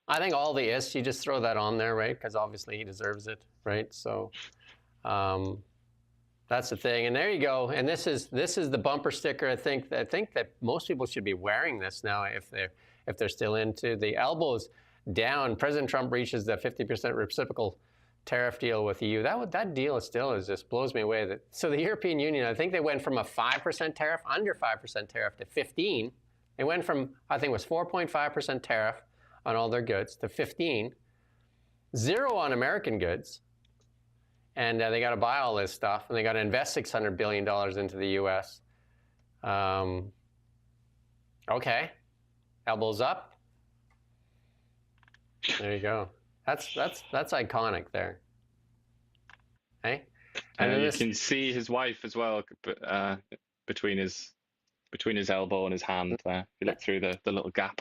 I think all the is, you just throw that on there, right? Because obviously he deserves it, right? So. That's the thing, and there you go. And this is the bumper sticker. I think that most people should be wearing this now if they're still into the elbows down. President Trump reaches the 50% reciprocal tariff deal with EU. That deal just blows me away. So the European Union, I think they went from a 5% tariff, under 5% tariff, to 15. They went from, I think it was 4.5% tariff on all their goods to 15, 0 on American goods. And they got to buy all this stuff, and they got to invest $600 billion into the U.S. Okay, elbows up. There you go. That's iconic there. Hey, and you can see his wife as well, between his elbow and his hand there. If you look through the little gap.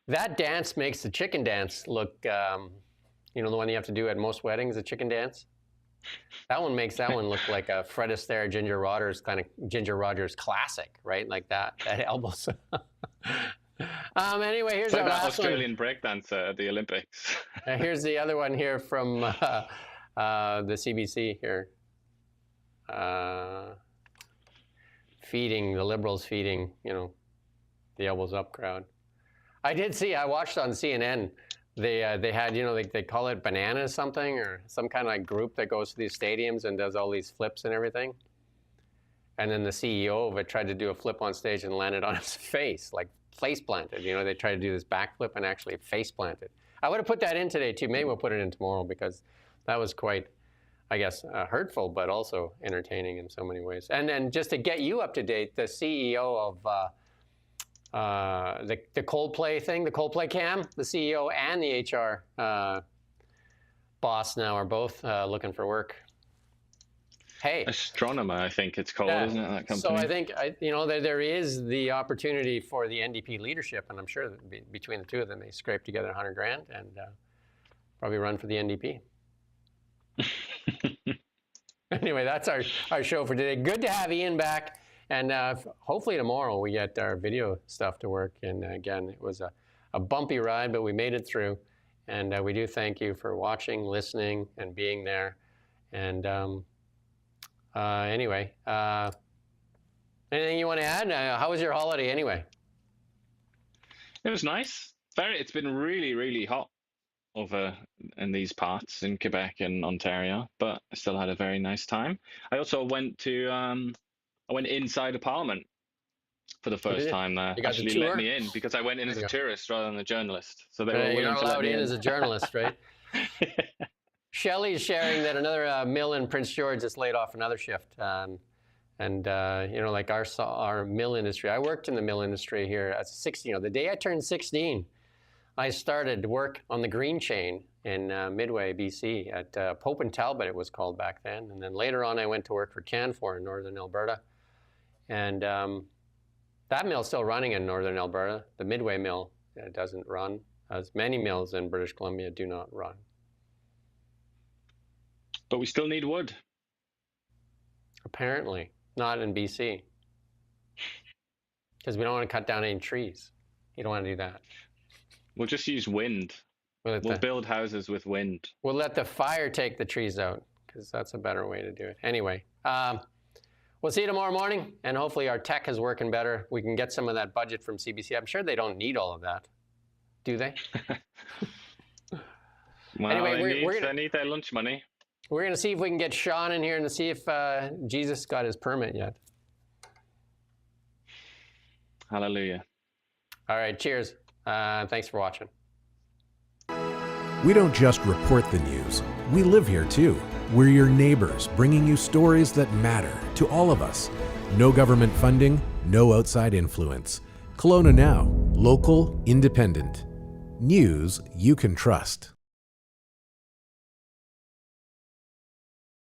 That dance makes the chicken dance look. You know, the one you have to do at most weddings, the chicken dance. That one makes that one look like a Fred Astaire, Ginger Rogers kind of Ginger Rogers classic, right? Like that elbows. Anyway, here's It's like our that last Australian breakdancer at the Olympics. one. Here's the other one here from the CBC here. Feeding the Liberals, feeding the elbows up crowd. I watched on CNN. They had they call it Bananas something or some kind of like group that goes to these stadiums and does all these flips and everything. And then the CEO of it tried to do a flip on stage and landed on his face, like face planted. They tried to do this backflip and actually face planted. I would have put that in today too. Maybe we'll put it in tomorrow because that was quite, I guess, hurtful, but also entertaining in so many ways. And then just to get you up to date, the CEO of the Coldplay thing, the Coldplay Cam, the CEO and the HR boss now are both looking for work. Hey, Astronomer, I think it's called, isn't it? That company. So I think there is the opportunity for the NDP leadership, and I'm sure that between the two of them, they scrape together 100 grand and probably run for the NDP. Anyway, that's our show for today. Good to have Ian back. And hopefully tomorrow we get our video stuff to work. And again, it was a bumpy ride, but we made it through. And we do thank you for watching, listening, and being there. And anyway, anything you want to add? How was your holiday anyway? It was nice. It's been really, really hot over in these parts in Quebec and Ontario, but I still had a very nice time. I also went to I went inside a parliament for the first time there. Actually let me in because I went in as a tourist rather than a journalist. So they were willing you're not to let allowed me in as a journalist, right? Shelley's sharing that another mill in Prince George just laid off another shift. And like our mill industry, I worked in the mill industry here at 16. The day I turned 16, I started work on the green chain in Midway, BC at Pope and Talbot, it was called back then. And then later on, I went to work for Canfor in Northern Alberta. And that mill's still running in Northern Alberta. The Midway mill doesn't run, as many mills in British Columbia do not run. But we still need wood. Apparently, not in BC. Because we don't want to cut down any trees. You don't want to do that. We'll just use wind. We'll build houses with wind. We'll let the fire take the trees out, because that's a better way to do it. Anyway, we'll see you tomorrow morning, and hopefully our tech is working better. We can get some of that budget from CBC. I'm sure they don't need all of that, do they? Well, anyway, they need their lunch money. We're going to see if we can get Sean in here and to see if Jesus got his permit yet. Hallelujah. All right, cheers. Thanks for watching. We don't just report the news. We live here too. We're your neighbors, bringing you stories that matter to all of us. No government funding, no outside influence. Kelowna Now, local, independent. News you can trust.